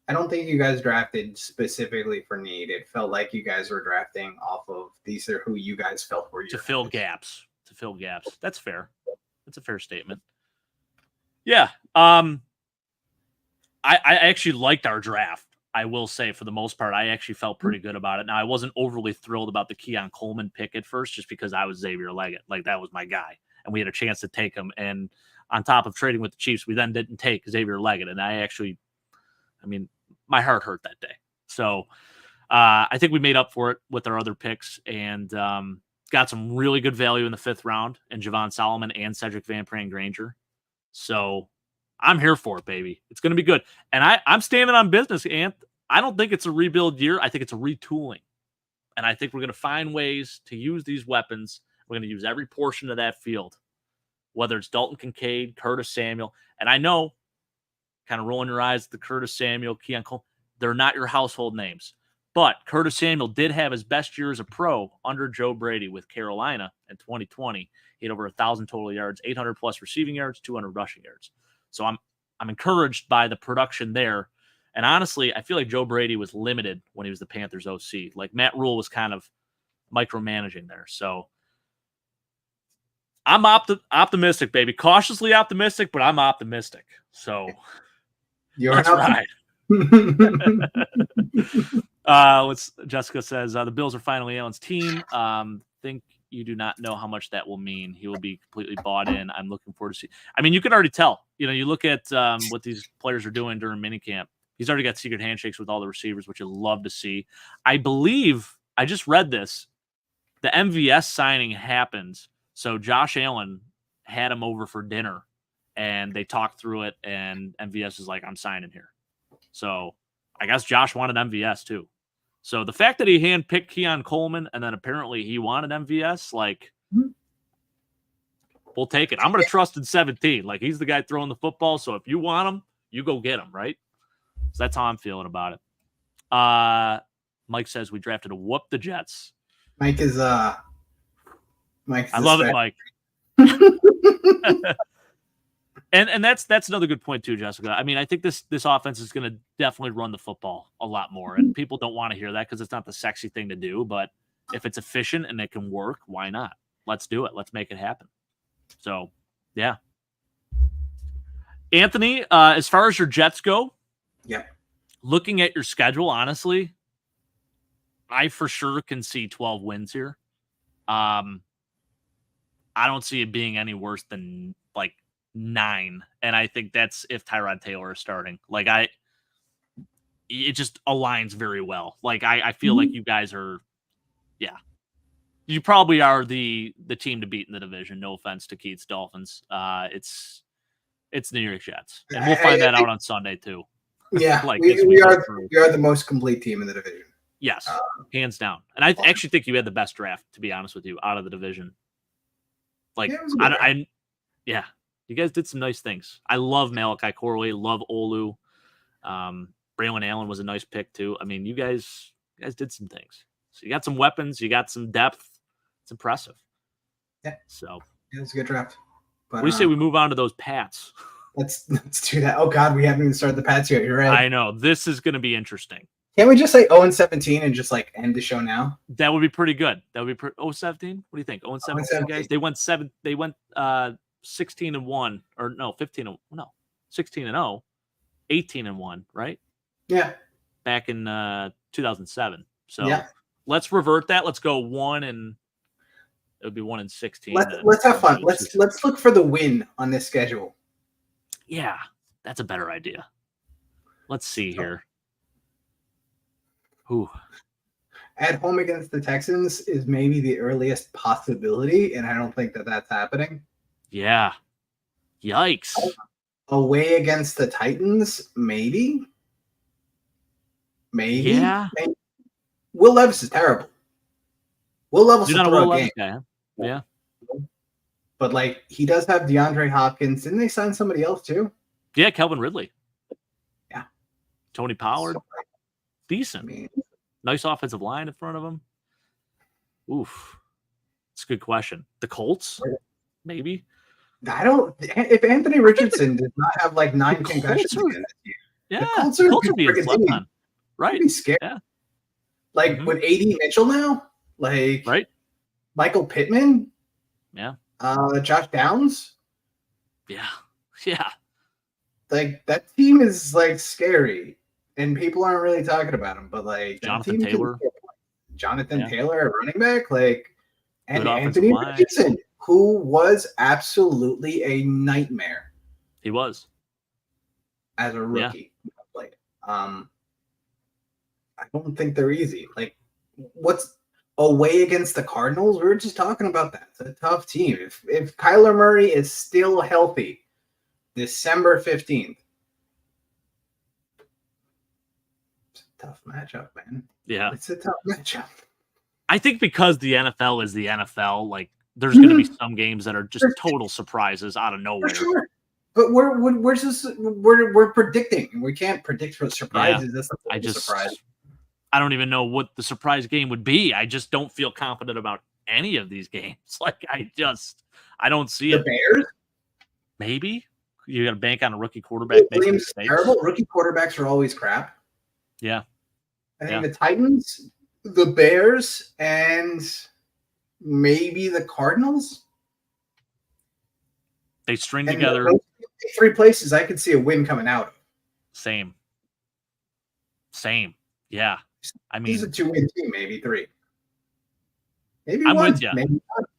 I don't think you guys drafted specifically for need. It felt like you guys were drafting off of these are who you guys felt were to fill gaps. To fill gaps. That's fair. That's a fair statement. Yeah. I actually liked our draft. I will say, for the most part, I actually felt pretty good about it. Now, I wasn't overly thrilled about the Keon Coleman pick at first, just because I was Xavier Leggett. Like, that was my guy, and we had a chance to take him. And on top of trading with the Chiefs, we then didn't take Xavier Leggett. And I mean, my heart hurt that day. So I think we made up for it with our other picks, and got some really good value in the 5th round in Javon Solomon and Cedric Van Pran Granger. So I'm here for it, baby. It's going to be good. And I'm standing on business, Ant. I don't think it's a rebuild year. I think it's a retooling. And I think we're going to find ways to use these weapons. We're going to use every portion of that field, whether it's Dalton Kincaid, Curtis Samuel. And I know, kind of rolling your eyes at the Curtis Samuel, Keon Cole, they're not your household names. But Curtis Samuel did have his best year as a pro under Joe Brady with Carolina in 2020. He had over 1,000 total yards, 800 plus receiving yards, 200 rushing yards. So I'm encouraged by the production there. And honestly, I feel like Joe Brady was limited when he was the Panthers OC. Like, Matt Rule was kind of micromanaging there. So I'm optimistic, baby. Cautiously optimistic, but I'm optimistic. So let's ride. Jessica says, the Bills are finally Allen's team. Think you do not know how much that will mean. He will be completely bought in. I'm looking forward to see. I mean, you can already tell. You look at what these players are doing during minicamp. He's already got secret handshakes with all the receivers, which you love to see. I believe, I just read this, the MVS signing happened. So Josh Allen had him over for dinner, and they talked through it, and MVS is like, I'm signing here. So I guess Josh wanted MVS too. So the fact that he handpicked Keon Coleman and then apparently he wanted MVS, like, we'll take it. I'm going to trust in 17. Like, he's the guy throwing the football. So if you want him, you go get him, right? So that's how I'm feeling about it. Mike says we drafted a whoop the Jets. Mike is I love it, Mike. And that's another good point too, Jessica. I mean, I think this offense is going to definitely run the football a lot more, and people don't want to hear that because it's not the sexy thing to do. But if it's efficient and it can work, why not? Let's do it. Let's make it happen. So, yeah. Anthony, as far as your Jets go, looking at your schedule, honestly, I for sure can see 12 wins here. I don't see it being any worse than like 9, and I think that's if Tyrod Taylor is starting. Like, it just aligns very well. Like, I feel like you guys are, you probably are the team to beat in the division. No offense to Keith's Dolphins. It's New York Jets, and we'll find that out on Sunday too. Yeah, like we are the most complete team in the division. Yes, hands down. And I actually think you had the best draft, to be honest with you, out of the division. Like, you guys did some nice things. I love Malachi Corley, love Olu. Braylon Allen was a nice pick too. I mean, you guys did some things. So you got some weapons, you got some depth. It's impressive. Yeah. So it's a good draft. But, what do you say we move on to those Pats? Let's do that. Oh God, we haven't even started the Pats yet. You're right. I know. This is going to be interesting. Can't we just say 0-17 and just like end the show now? That would be pretty good. That would be 0-17. What do you think? 0-17 guys. They went 16-1 or no 16-0, 18-1, right? Yeah. Back in 2007. So let's revert that. Let's go 1 and it would be 1-16. Let's have fun. Let's look for the win on this schedule. Yeah, that's a better idea. Let's see here. Who? At home against the Texans is maybe the earliest possibility, and I don't think that that's happening. Yeah. Yikes. Away against the Titans, maybe. Maybe. Yeah. Maybe. Will Levis is terrible. Will Levis You're will not a throw Will a Levis game. guy, huh? Yeah. But like he does have DeAndre Hopkins. Didn't they sign somebody else too? Yeah, Calvin Ridley. Yeah. Tony Pollard. So, Decent. I mean, Nice offensive line in front of him. Oof. It's a good question. The Colts? Maybe. I don't. If Anthony Richardson did not have like 9 The concussions Colts are- again this year, Yeah. the Colts are being freaking slept team. on. Right. I'd be scared. Yeah. Like with AD Mitchell now, like Right. Michael Pittman, Yeah. Josh Downs, Yeah. Yeah. like that team is like scary, and people aren't really talking about him. But like that Jonathan team Taylor. Jonathan Taylor at running back, like, and Good offensive Anthony line. Richardson, who was absolutely a nightmare He was. as a rookie. Played. I don't think they're easy. Like, what's away against the Cardinals? We were just talking about that. It's a tough team. If Kyler Murray is still healthy, December 15th, it's a tough matchup, man. Yeah. It's a tough matchup. I think because the NFL is the NFL, like there's going to be some games that are just total surprises out of nowhere. For sure. But we're just we're predicting. We can't predict for surprises. That's a surprise. I don't even know what the surprise game would be. I just don't feel confident about any of these games. Like I don't see The it. Bears? Maybe you got to bank on a rookie quarterback. Williams terrible. Rookie quarterbacks are always crap. Yeah. I think the Titans, the Bears, and maybe the Cardinals. They string And together. those 3 places I could see a win coming out of. Same. Yeah. I mean, This is a 2-win team, maybe 3. Maybe I'm 1. with you. Maybe not.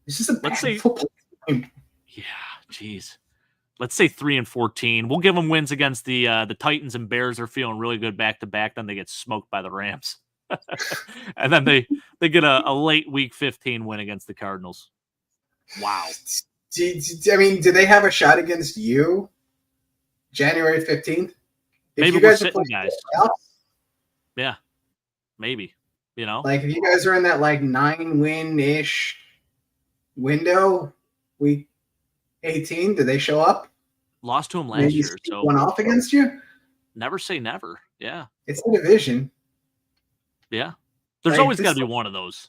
It's just a Let's bad say- football team. yeah, geez. Let's say 3-14. We'll give them wins against the Titans and Bears. Are feeling really good back to back. Then they get smoked by the Rams, and then they get a late Week 15 win against the Cardinals. Wow. I mean, do they have a shot against you? January 15th? Maybe you we're guys are sitting, playing guys. playoffs, Yeah, maybe. You know, like if you guys are in that like 9-win-ish window, week 18, do they show up? lost to them last Maybe year, sneak so one off against you? never say never. Yeah, It's a division. yeah. There's Like, always this- got to be one of those.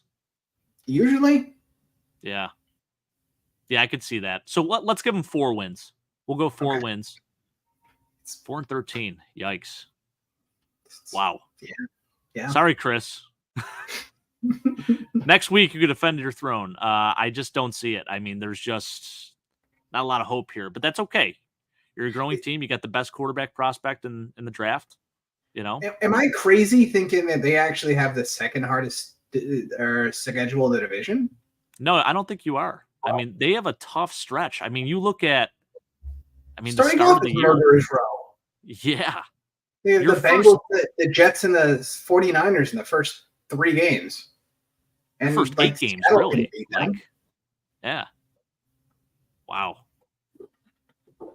Usually, Yeah, yeah. I could see that. So let's give them 4 wins. We'll go 4 Okay. wins. It's 4-13. Yikes! Wow. Yeah. Sorry, Chris. Next week you could defend your throne. I just don't see it. I mean, there's just not a lot of hope here, but that's okay. You're a growing team. You got the best quarterback prospect in the draft. You know, Am I crazy thinking that they actually have the second hardest schedule in the division? no, I don't think you are. I mean, they have a tough stretch. I mean, you look at, the Starting start off of the as year. murderer's row. Yeah, The Your Bengals, the Jets, and the 49ers in the first 3 games. the first 8 games, Seattle really. can beat them. Like, yeah. Wow.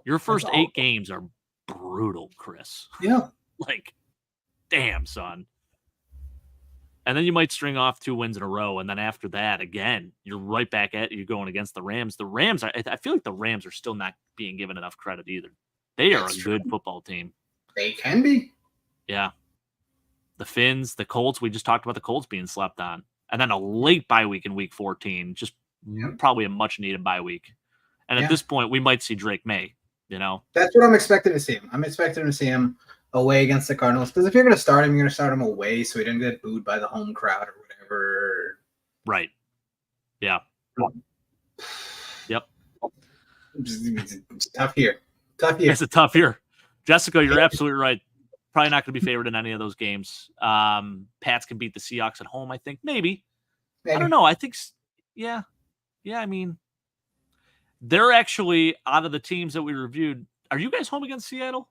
Your first awful. 8 games are brutal, Chris. Yeah. Like, damn, son. And then you might string off 2 wins in a row, and then after that, again, you're right back at you going against the Rams. The Rams I feel like the Rams are still not being given enough credit either. They are That's a true. good football team. They can be. Yeah. The Finns, the Colts, we just talked about the Colts being slept on. And then a late bye week in week 14, just probably a much needed bye week. And at this point, we might see Drake May, you know? That's what I'm expecting to see him. I'm expecting to see him away against the Cardinals. Because if you're going to start him, you're going to start him away so he doesn't get booed by the home crowd or whatever. Right. Yeah. Yep. It's tough year. Tough year. It's a tough year. Jessica, you're absolutely right. Probably not going to be favored in any of those games. Pats can beat the Seahawks at home, I think. Maybe. I don't know. I think, yeah. Yeah, I mean, they're actually, out of the teams that we reviewed, are you guys home against Seattle?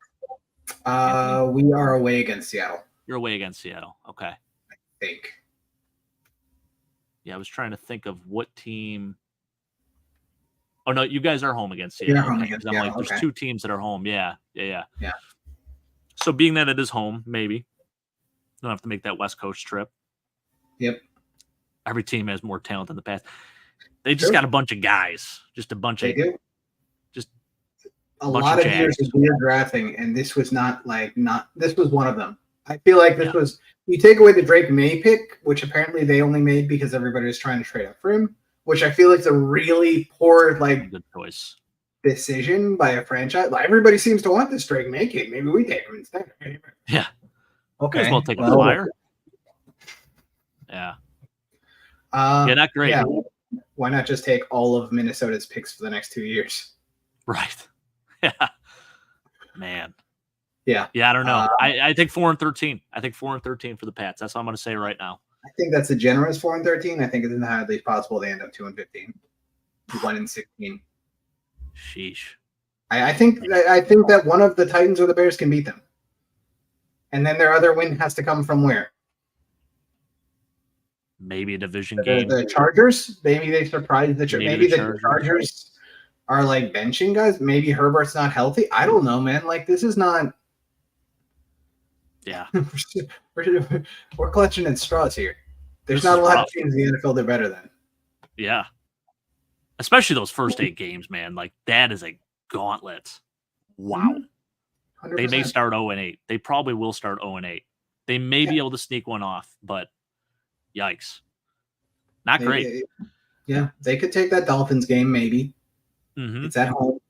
We are away against Seattle, You're away against Seattle. Okay. I think. Yeah, I was trying to think of what team. Oh, no, you guys are home against You're Seattle. home Okay, against 'cause I'm like, Seattle, there's okay. 2 teams that are home. Yeah. Yeah. So being that it is home, maybe. Don't have to make that West Coast trip. Yep. Every team has more talent than the past. They just got a bunch of guys. Just a bunch of do. Just a lot of years of weird drafting, and this was this was one of them. I feel like this was, you take away the Drake May pick, which apparently they only made because everybody was trying to trade up for him, which I feel like is a really poor good choice decision by a franchise. Like, everybody seems to want this Drake May kid. Maybe we take him instead. Yeah. Okay. Might as well take a flyer. Yeah. Not great. Yeah. Why not just take all of Minnesota's picks for the next 2 years? Right. Yeah. Man. Yeah. Yeah, I don't know. I think 4-13. I think 4-13 for the Pats. That's what I'm going to say right now. I think that's a generous 4-13. I think it's entirely possible they end up 2-15, 1-16. Sheesh. I think that one of the Titans or the Bears can beat them, and then their other win has to come from where? Maybe a division game. The Chargers. Maybe they surprise the maybe the Chargers are like benching guys. Maybe Herbert's not healthy. I don't know, man. Like, this is not. Yeah. We're clutching at straws here. There's not a lot of teams in the NFL they're better than. Yeah. Especially those first 8 games, man. Like, that is a gauntlet. Wow. 100%. They may start 0-8. They probably will start 0-8. They may be able to sneak one off, but yikes. Not great. They could take that Dolphins game, maybe. Mm-hmm. It's at home.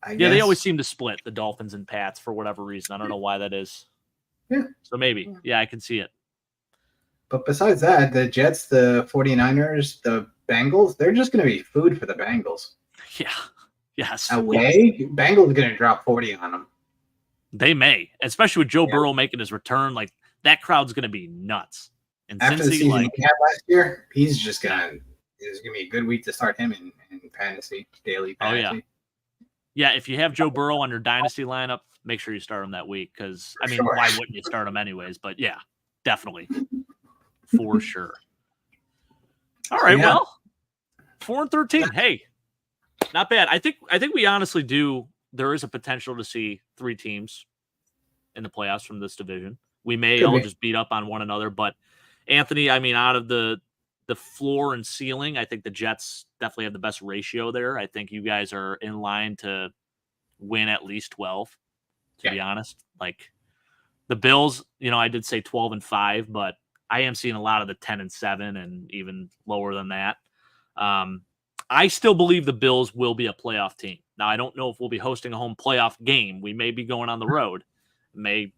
I guess. They always seem to split, the Dolphins and Pats, for whatever reason. I don't know why that is. Yeah. So maybe. Yeah, I can see it. But besides that, the Jets, the 49ers, the Bengals, they're just going to be food for the Bengals. Yeah. Yes. Away, Bengals are going to drop 40 on them. They may, especially with Joe Burrow making his return. Like, that crowd's going to be nuts. And after the season he had last year, he's just going to – it's going to be a good week to start him in fantasy, daily fantasy. Oh, yeah. Yeah, if you have Joe Burrow on your dynasty lineup, make sure you start him that week because, I mean, why wouldn't you start him anyways? But, yeah, definitely. For sure. All right, well, 4-13. Hey, not bad. I think we honestly do. There is a potential to see 3 teams in the playoffs from this division. We may all just beat up on one another, but Anthony, I mean, out of the floor and ceiling, I think the Jets definitely have the best ratio there. I think you guys are in line to win at least 12, to be honest. Like, the Bills, I did say 12-5, but I am seeing a lot of the 10-7 and even lower than that. I still believe the Bills will be a playoff team. Now, I don't know if we'll be hosting a home playoff game. We may be going on the road, may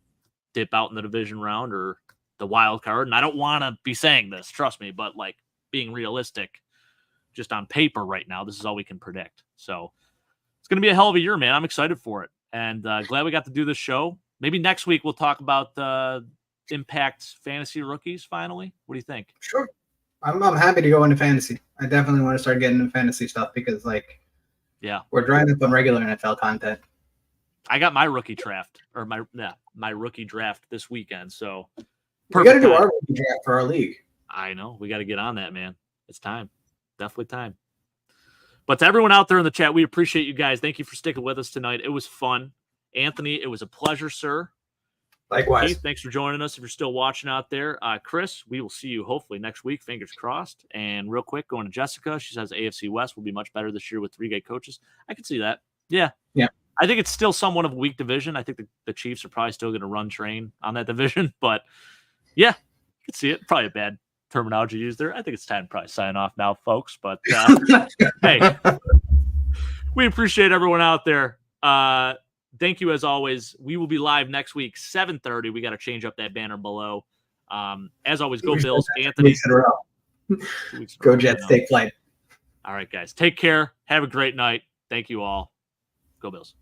dip out in the division round or the wild card. And I don't want to be saying this, trust me, but like, being realistic, just on paper right now, this is all we can predict. So it's going to be a hell of a year, man. I'm excited for it. And glad we got to do this show. Maybe next week we'll talk about the Impact fantasy rookies finally. What do you think? Sure. I'm happy to go into fantasy. I definitely want to start getting into fantasy stuff because, like, we're drying up on regular NFL content. I got my rookie draft or my rookie draft this weekend. So we got to do our rookie draft for our league. I know. We got to get on that, man. It's time. Definitely time. But to everyone out there in the chat, we appreciate you guys. Thank you for sticking with us tonight. It was fun. Anthony, it was a pleasure, sir. Likewise. Keith, thanks for joining us. If you're still watching out there, Chris, we will see you hopefully next week. Fingers crossed. And real quick, going to Jessica. She says AFC West will be much better this year with 3 great coaches. I can see that. Yeah. I think it's still somewhat of a weak division. I think the Chiefs are probably still going to run train on that division. But, yeah, you can see it. Probably a bad terminology used there. I think it's time to probably sign off now, folks. But, hey, we appreciate everyone out there. Thank you, as always. We will be live next week, 7:30. We got to change up that banner below. As always, go Bills. Anthony. Go Jets. Take flight. All right, guys. Take care. Have a great night. Thank you all. Go Bills.